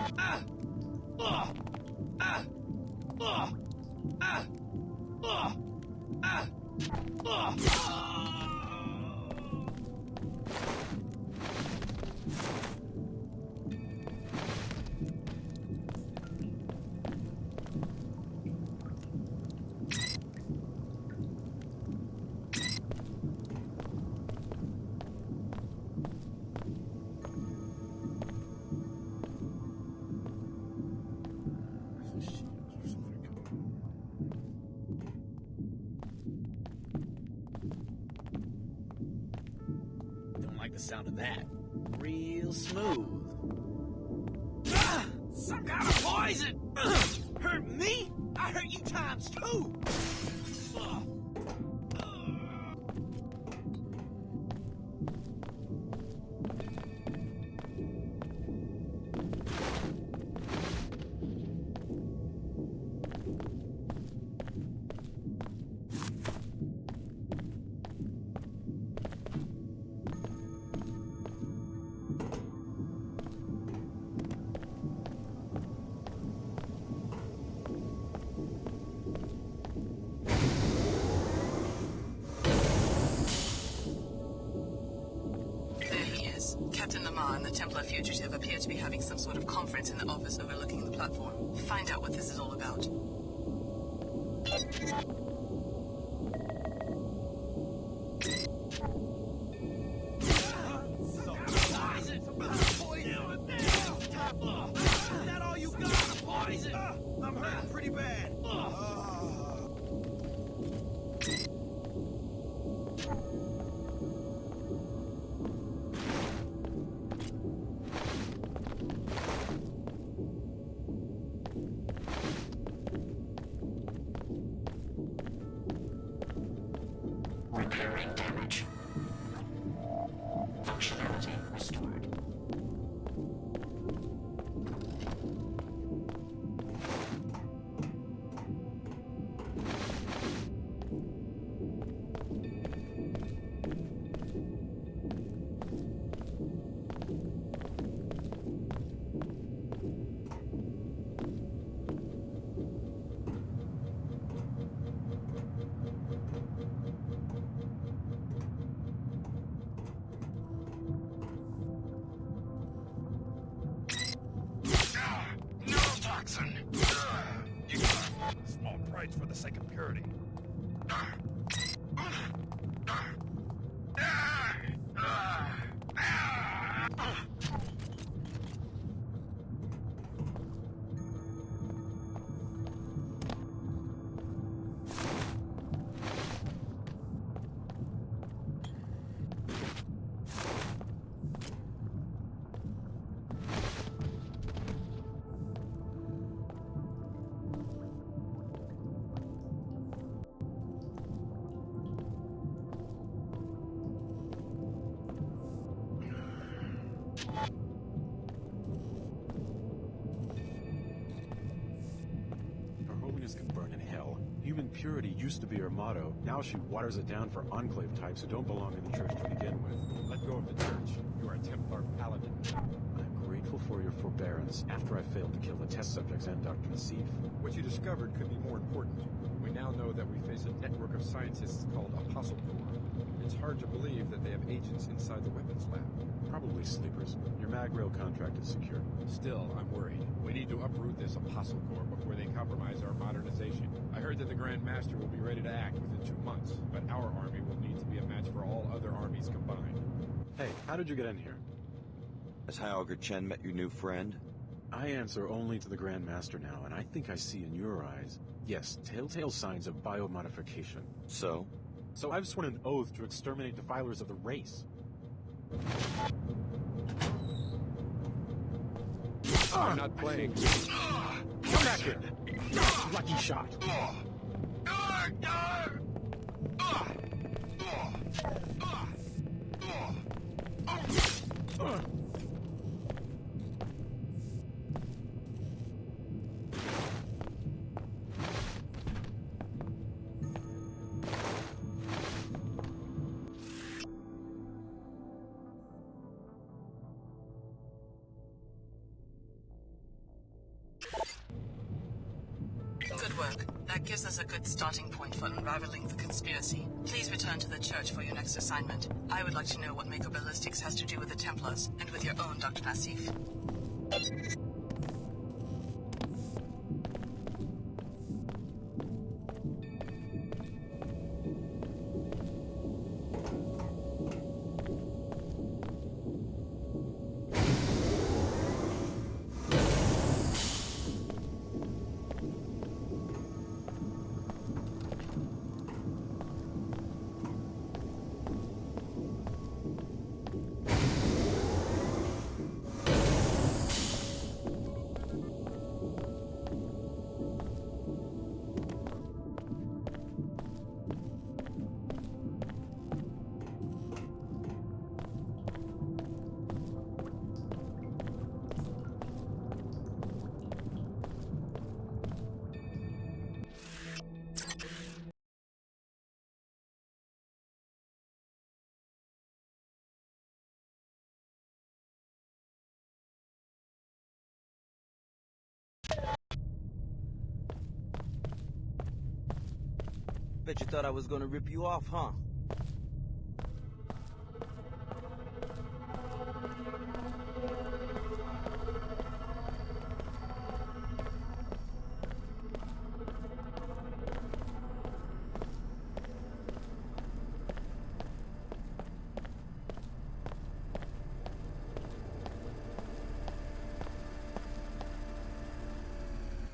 Speaker 2: Don't like the sound of that. Real smooth.
Speaker 8: Some kind of poison! Hurt me? I hurt you times two!
Speaker 16: Captain Lamar and the Templar fugitive appear to be having some sort of conference in the office overlooking the platform. Find out what this is all about.
Speaker 8: Is that all you got? Poison! I'm hurting pretty bad.
Speaker 13: Repairing damage. Functionality restored.
Speaker 4: Small price for the sake of purity.
Speaker 5: Human purity used to be her motto. Now she waters it down for Enclave types who don't belong in the church to begin with.
Speaker 7: Let go of the church. You are a Templar paladin.
Speaker 5: I'm grateful for your forbearance after I failed to kill the test subjects and Dr. Nassif.
Speaker 7: What you discovered could be more important. We now know that we face a network of scientists called Apostle Corps. It's hard to believe that they have agents inside the weapons lab.
Speaker 5: Probably sleepers. Your mag rail contract is secure.
Speaker 7: Still, I'm worried. We need to uproot this Apostle Corps before they compromise our modernization. I heard that the Grand Master will be ready to act within 2 months, but our army will need to be a match for all other armies combined.
Speaker 5: Hey, how did you get in here?
Speaker 3: Has High Augur Chen met your new friend?
Speaker 5: I answer only to the Grand Master now, and I think I see in your eyes, yes, telltale signs of biomodification.
Speaker 3: So?
Speaker 5: So I've sworn an oath to exterminate defilers of the race.
Speaker 7: I'm not playing.
Speaker 5: Come back here! Lucky shot!
Speaker 16: Good work. That gives us a good starting point for unraveling the conspiracy. Please return to the church for your next assignment. I would like to know what Mako Ballistics has to do with the Templars, and with your own Dr. Nassif.
Speaker 10: Bet you thought I was gonna rip you off, huh?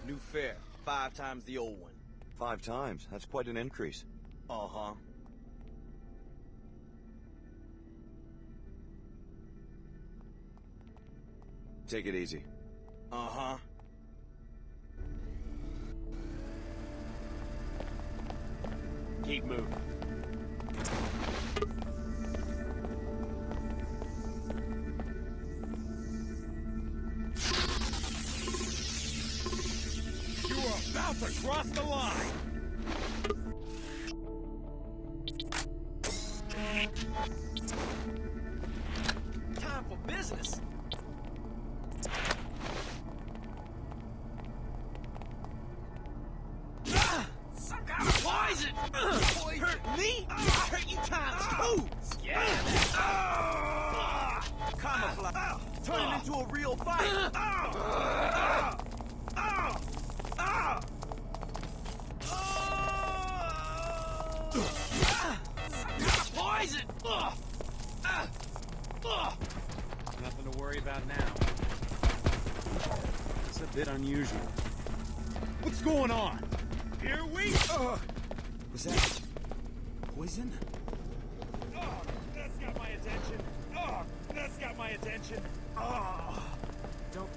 Speaker 10: New fare, 5 times the old one.
Speaker 3: 5 times? That's quite an increase.
Speaker 10: Uh-huh.
Speaker 3: Take it easy.
Speaker 10: Uh-huh.
Speaker 18: Keep moving.
Speaker 11: You are about to cross the line!
Speaker 10: Time for business!
Speaker 11: Some kind of poison!
Speaker 10: Hurt me? I hurt you times 2! Camouflage! Turn it into a real fight!
Speaker 11: Poison!
Speaker 18: Nothing to worry about now. It's a bit unusual.
Speaker 11: What's going on? Here we...
Speaker 10: Was that poison?
Speaker 11: Oh, that's got my attention. Oh, that's got my attention. Oh,
Speaker 10: don't...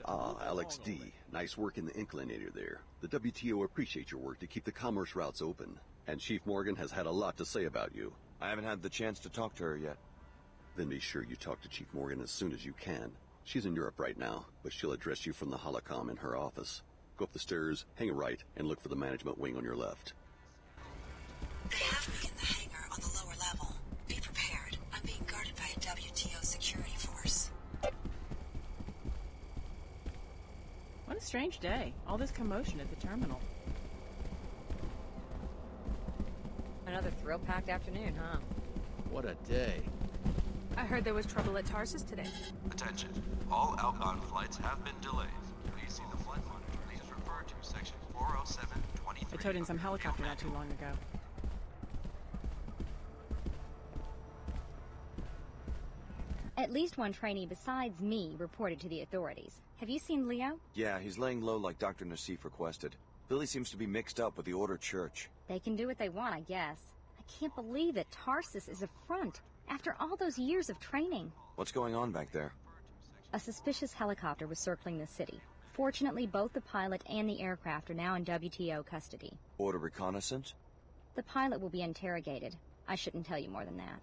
Speaker 14: Ah, Alex D. Nice work in the Inclinator there. The WTO appreciates your work to keep the commerce routes open. And Chief Morgan has had a lot to say about you.
Speaker 3: I haven't had the chance to talk to her yet.
Speaker 14: Then be sure you talk to Chief Morgan as soon as you can. She's in Europe right now, but she'll address you from the holocom in her office. Go up the stairs, hang a right, and look for the management wing on your left.
Speaker 15: They have me in the hangar on the lower level. Be prepared. I'm being guarded by a WTO security force.
Speaker 23: What a strange day. All this commotion at the terminal.
Speaker 20: Another thrill-packed afternoon, huh?
Speaker 17: What a day.
Speaker 19: I heard there was trouble at Tarsus today.
Speaker 24: Attention. All outbound flights have been delayed. Please see the flight monitor. Please refer to section 40723.
Speaker 23: I towed in some helicopter not too long ago.
Speaker 25: At least one trainee besides me reported to the authorities. Have you seen Leo?
Speaker 3: Yeah, he's laying low like Dr. Nassif requested. Billy seems to be mixed up with the Order Church.
Speaker 25: They can do what they want, I guess. I can't believe that Tarsus is a front, after all those years of training.
Speaker 3: What's going on back there?
Speaker 25: A suspicious helicopter was circling the city. Fortunately, both the pilot and the aircraft are now in WTO custody.
Speaker 3: Order reconnaissance?
Speaker 25: The pilot will be interrogated. I shouldn't tell you more than that.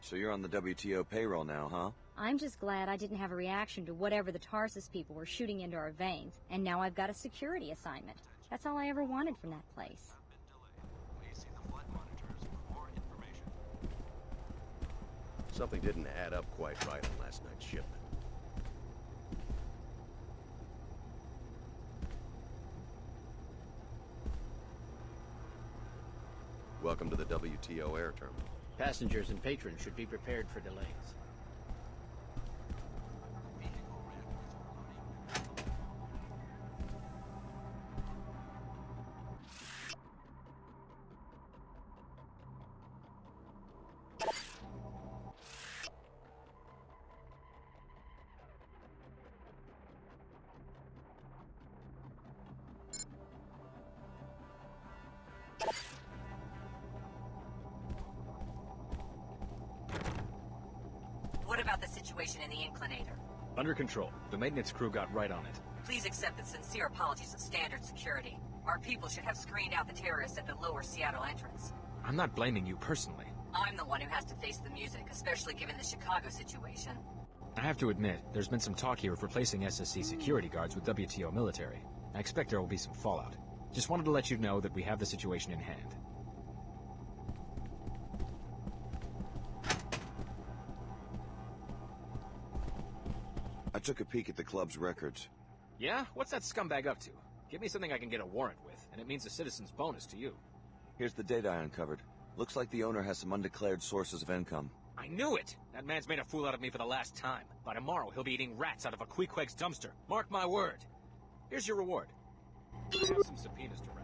Speaker 3: So you're on the WTO payroll now, huh?
Speaker 25: I'm just glad I didn't have a reaction to whatever the Tarsus people were shooting into our veins, and now I've got a security assignment. That's all I ever wanted from that place.
Speaker 26: Something didn't add up quite right on last night's shipment. Welcome to the WTO air terminal.
Speaker 8: Passengers and patrons should be prepared for delays.
Speaker 1: What about the situation in the Inclinator?
Speaker 27: Under control. The maintenance crew got right on it.
Speaker 1: Please accept the sincere apologies of standard security. Our people should have screened out the terrorists at the lower Seattle entrance.
Speaker 27: I'm not blaming you personally.
Speaker 1: I'm the one who has to face the music, especially given the Chicago situation.
Speaker 27: I have to admit, there's been some talk here of replacing SSC security guards with WTO military. I expect there will be some fallout. Just wanted to let you know that we have the situation in hand.
Speaker 3: I took a peek at the club's records.
Speaker 27: Yeah? What's that scumbag up to? Give me something I can get a warrant with, and it means a citizen's bonus to you.
Speaker 3: Here's the data I uncovered. Looks like the owner has some undeclared sources of income.
Speaker 27: I knew it! That man's made a fool out of me for the last time. By tomorrow, he'll be eating rats out of a Queequeg's dumpster. Mark my word. Here's your reward. I have some subpoenas to write.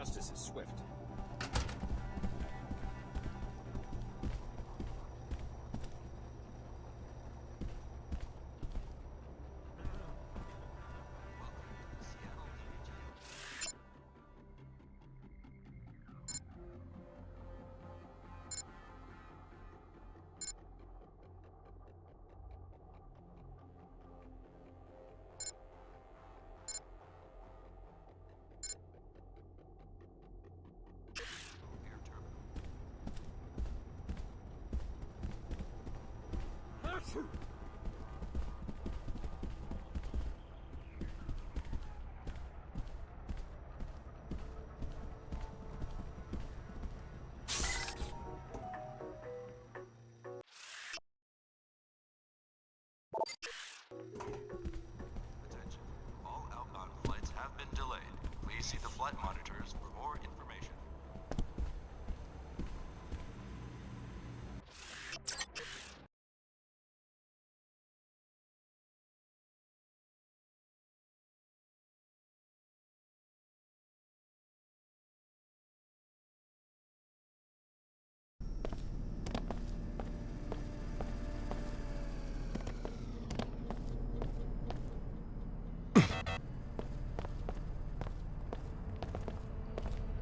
Speaker 17: Justice is swift.
Speaker 24: Attention. All outbound flights have been delayed. Please see the flight monitors for more information.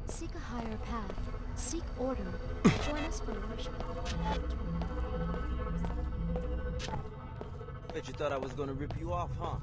Speaker 2: Seek a higher path. Seek order. Join us for worship.
Speaker 10: Bet you thought I was gonna rip you off, huh?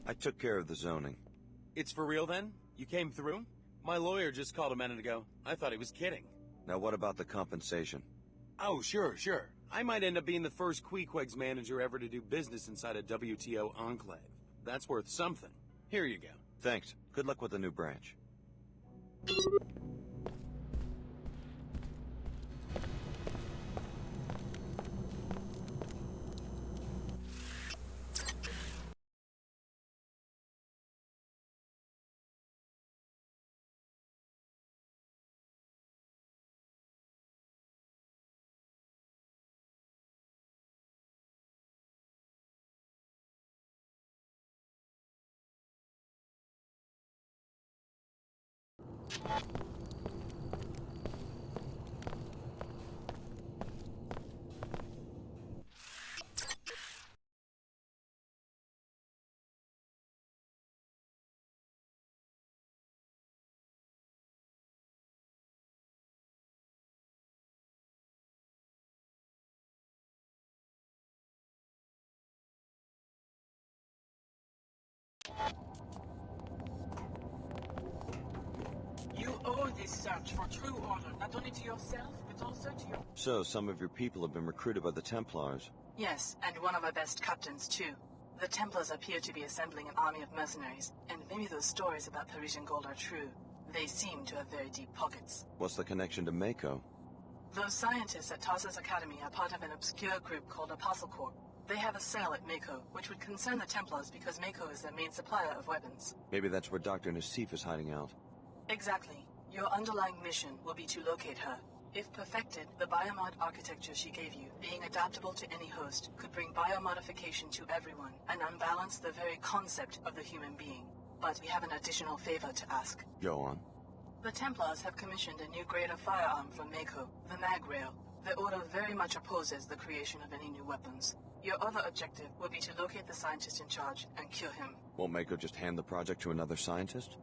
Speaker 3: I took care of the zoning.
Speaker 18: It's for real then? You came through? My lawyer just called a minute ago. I thought he was kidding.
Speaker 3: Now what about the compensation?
Speaker 18: Oh, sure. I might end up being the first Queequeg's manager ever to do business inside a WTO enclave. That's worth something. Here you go.
Speaker 3: Thanks. Good luck with the new branch.
Speaker 16: You owe this search for true order, not only to yourself, but also to your...
Speaker 3: So, some of your people have been recruited by the Templars.
Speaker 16: Yes, and one of our best captains, too. The Templars appear to be assembling an army of mercenaries, and maybe those stories about Parisian gold are true. They seem to have very deep pockets.
Speaker 3: What's the connection to Mako?
Speaker 16: Those scientists at Tarsus Academy are part of an obscure group called Apostle Corps. They have a sale at Mako, which would concern the Templars because Mako is their main supplier of weapons.
Speaker 3: Maybe that's where Dr. Nassif is hiding out.
Speaker 16: Exactly. Your underlying mission will be to locate her. If perfected, the biomod architecture she gave you, being adaptable to any host, could bring biomodification to everyone and unbalance the very concept of the human being. But we have an additional favor to ask.
Speaker 3: Go on.
Speaker 16: The Templars have commissioned a new grade of firearm from Mako, the mag rail. The Order very much opposes the creation of any new weapons. Your other objective will be to locate the scientist in charge and kill him.
Speaker 3: Won't Mako just hand the project to another scientist?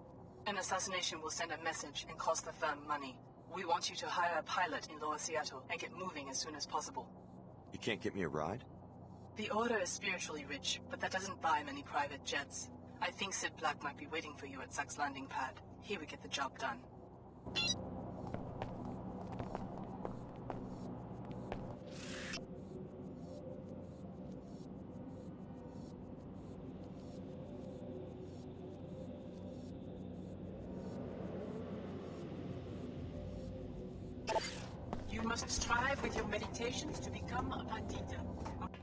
Speaker 16: An assassination will send a message and cost the firm money. We want you to hire a pilot in Lower Seattle and get moving as soon as possible.
Speaker 3: You can't get me a ride?
Speaker 16: The Order is spiritually rich, but that doesn't buy many private jets. I think Sid Black might be waiting for you at Zuck's landing pad. He would get the job done.
Speaker 4: You must strive with your meditations to become a pandita.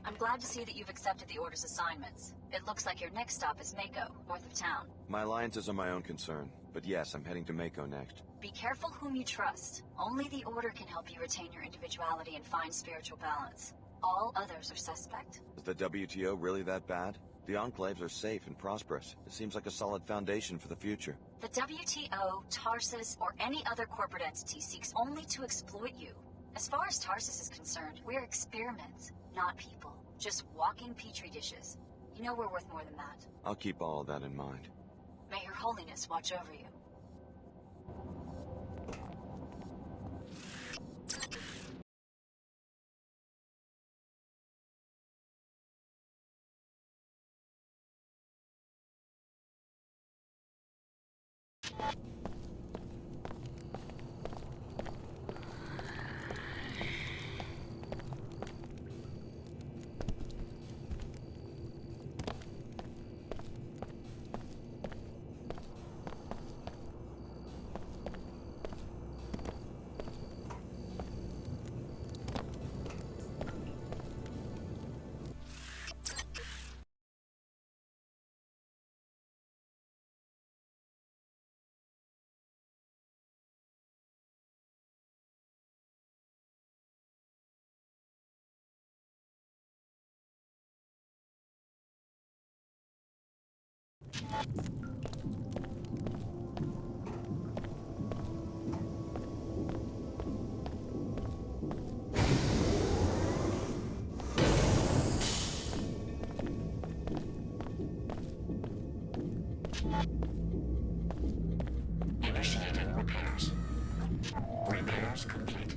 Speaker 25: I'm glad to see that you've accepted the Order's assignments. It looks like your next stop is Mako, north of town.
Speaker 3: My alliances are my own concern, but yes, I'm heading to Mako next.
Speaker 25: Be careful whom you trust. Only the Order can help you retain your individuality and find spiritual balance. All others are suspect.
Speaker 3: Is the WTO really that bad? The Enclaves are safe and prosperous. It seems like a solid foundation for the future.
Speaker 25: The WTO, Tarsus, or any other corporate entity seeks only to exploit you. As far as Tarsus is concerned, we're experiments, not people. Just walking petri dishes. You know we're worth more than that.
Speaker 3: I'll keep all of that in mind.
Speaker 25: May Her Holiness watch over you.
Speaker 4: Initiating repairs. Repairs complete.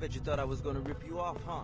Speaker 10: Bet you thought I was gonna rip you off, huh?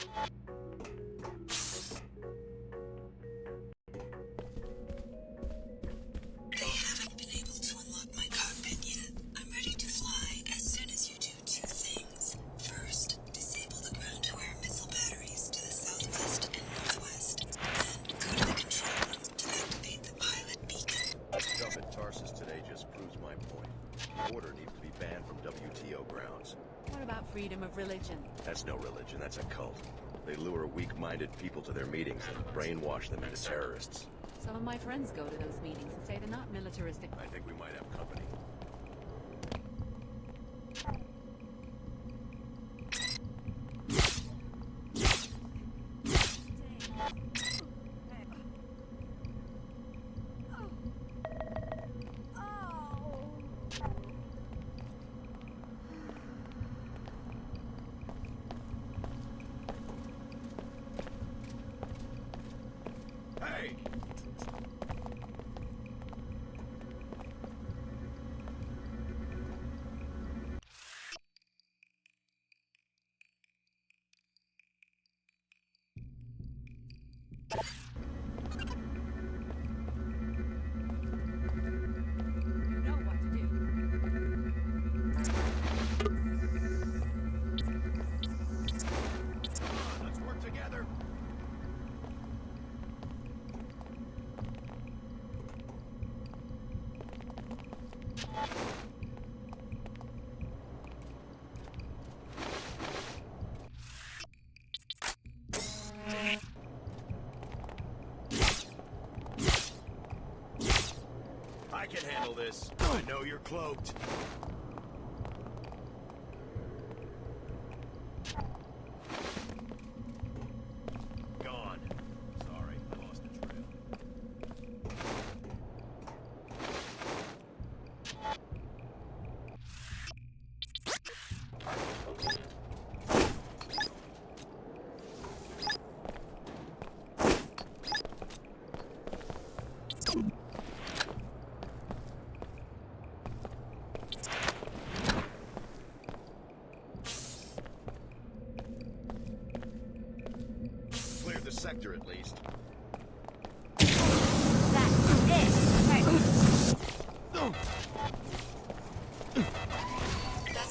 Speaker 15: They haven't been able to unlock my cockpit yet. I'm ready to fly as soon as you do two things. First, disable the ground-to-air missile batteries to the southwest and northwest. Then, go to the control room to activate the pilot beacon.
Speaker 26: Stuff at Tarsus today just proves my point. The order needs to be banned from WTO grounds.
Speaker 20: What about freedom of religion?
Speaker 26: That's no religion, that's a cult. They lure weak-minded people to their meetings and brainwash them into terrorists.
Speaker 20: Some of my friends go to those meetings and say they're not militaristic.
Speaker 26: I think we might have company.
Speaker 11: Hey!
Speaker 20: You know what to do.
Speaker 11: Let's work together.
Speaker 26: I can handle this. I know you're cloaked. Gone. Sorry, I lost the trail. Cleared the sector at least.
Speaker 15: That's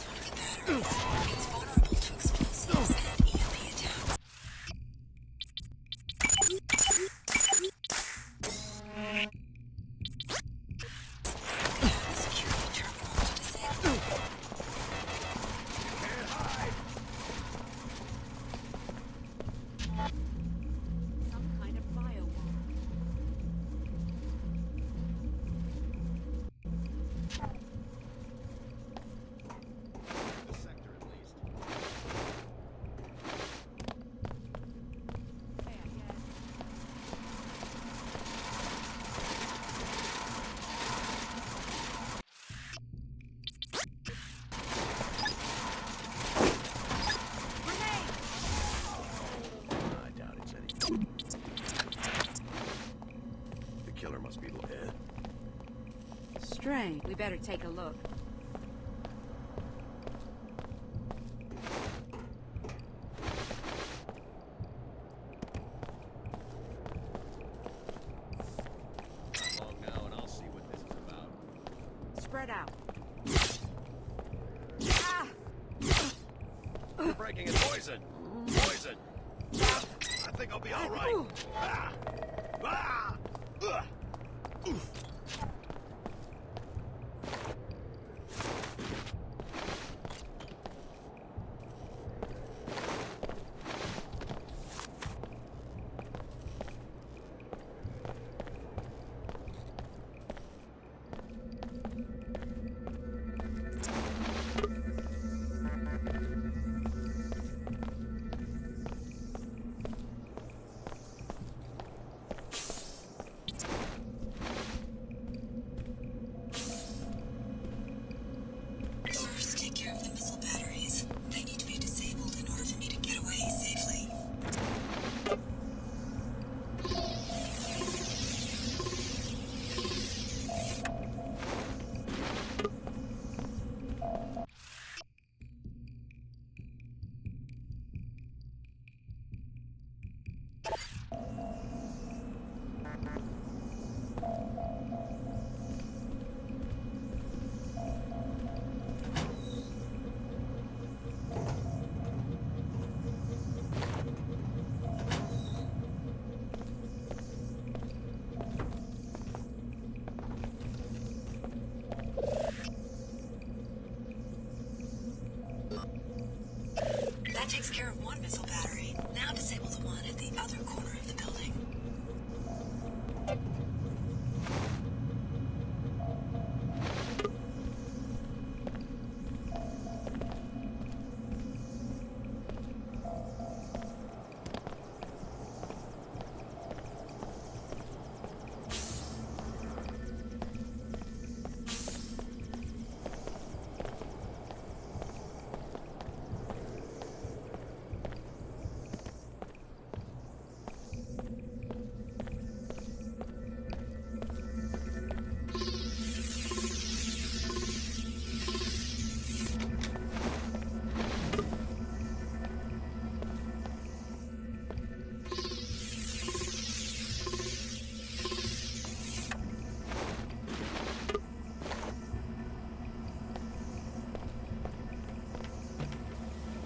Speaker 15: one of the batteries. It's vulnerable to explosives and EMP attacks. The security terminal to disable.
Speaker 11: Can't hide.
Speaker 20: Some kind of biowall.
Speaker 26: The sector at least. I doubt it's any. The killer must be dead.
Speaker 20: Strange. We better take a look.
Speaker 17: Long now, and I'll see what this is about.
Speaker 20: Spread out.
Speaker 26: You're breaking in poison. Poison. I think I'll be all right. Ah. Ah. Ugh. Oof.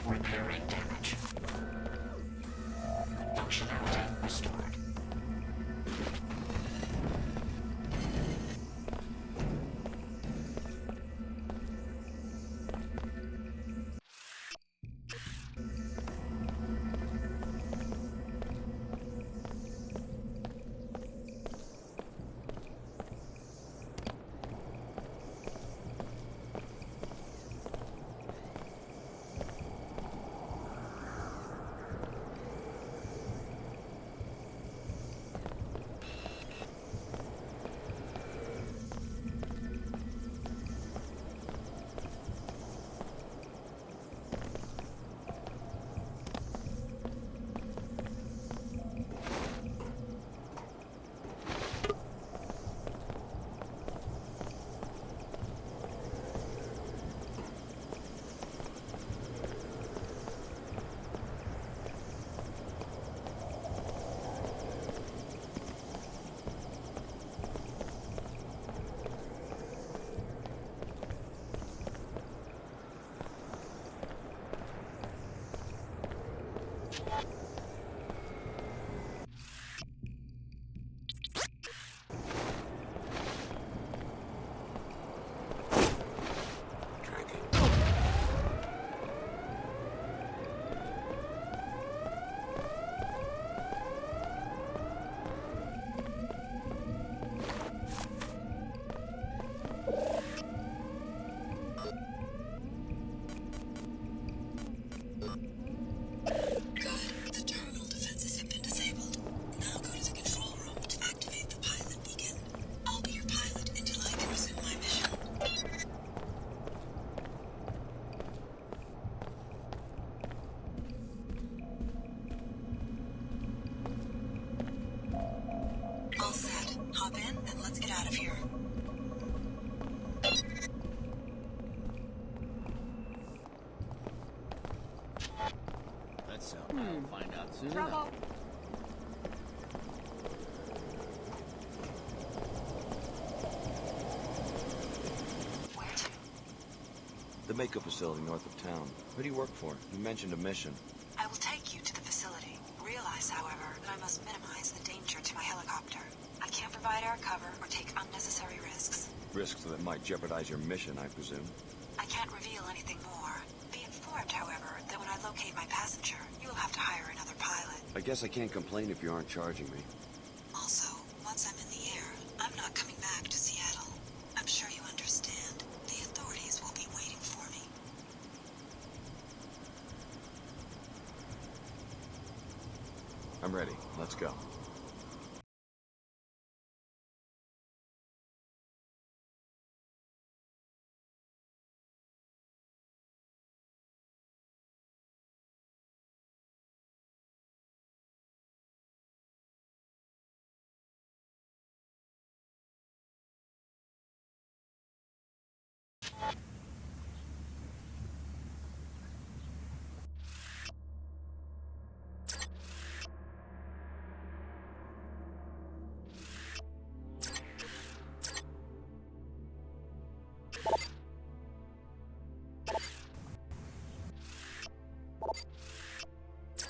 Speaker 6: Repairing damage. Functionality restored.
Speaker 15: All set. Hop in and let's get out of here.
Speaker 8: Let's I'll find out soon
Speaker 19: Trouble.
Speaker 8: enough.
Speaker 25: Where to?
Speaker 3: The makeup facility north of town. Who do you work for? You mentioned a mission.
Speaker 15: I will take you to the facility. Realize, however, that I must minimize the danger to my helicopter. I can't provide air cover or take unnecessary risks.
Speaker 3: Risks that might jeopardize your mission, I presume.
Speaker 15: I can't reveal anything more. Be informed, however, that when I locate my passenger, you will have to hire another pilot.
Speaker 3: I guess I can't complain if you aren't charging me.
Speaker 15: Also, once I'm in the air, I'm not coming back to Seattle. I'm sure you understand. The authorities will be waiting for me.
Speaker 3: I'm ready. Let's go.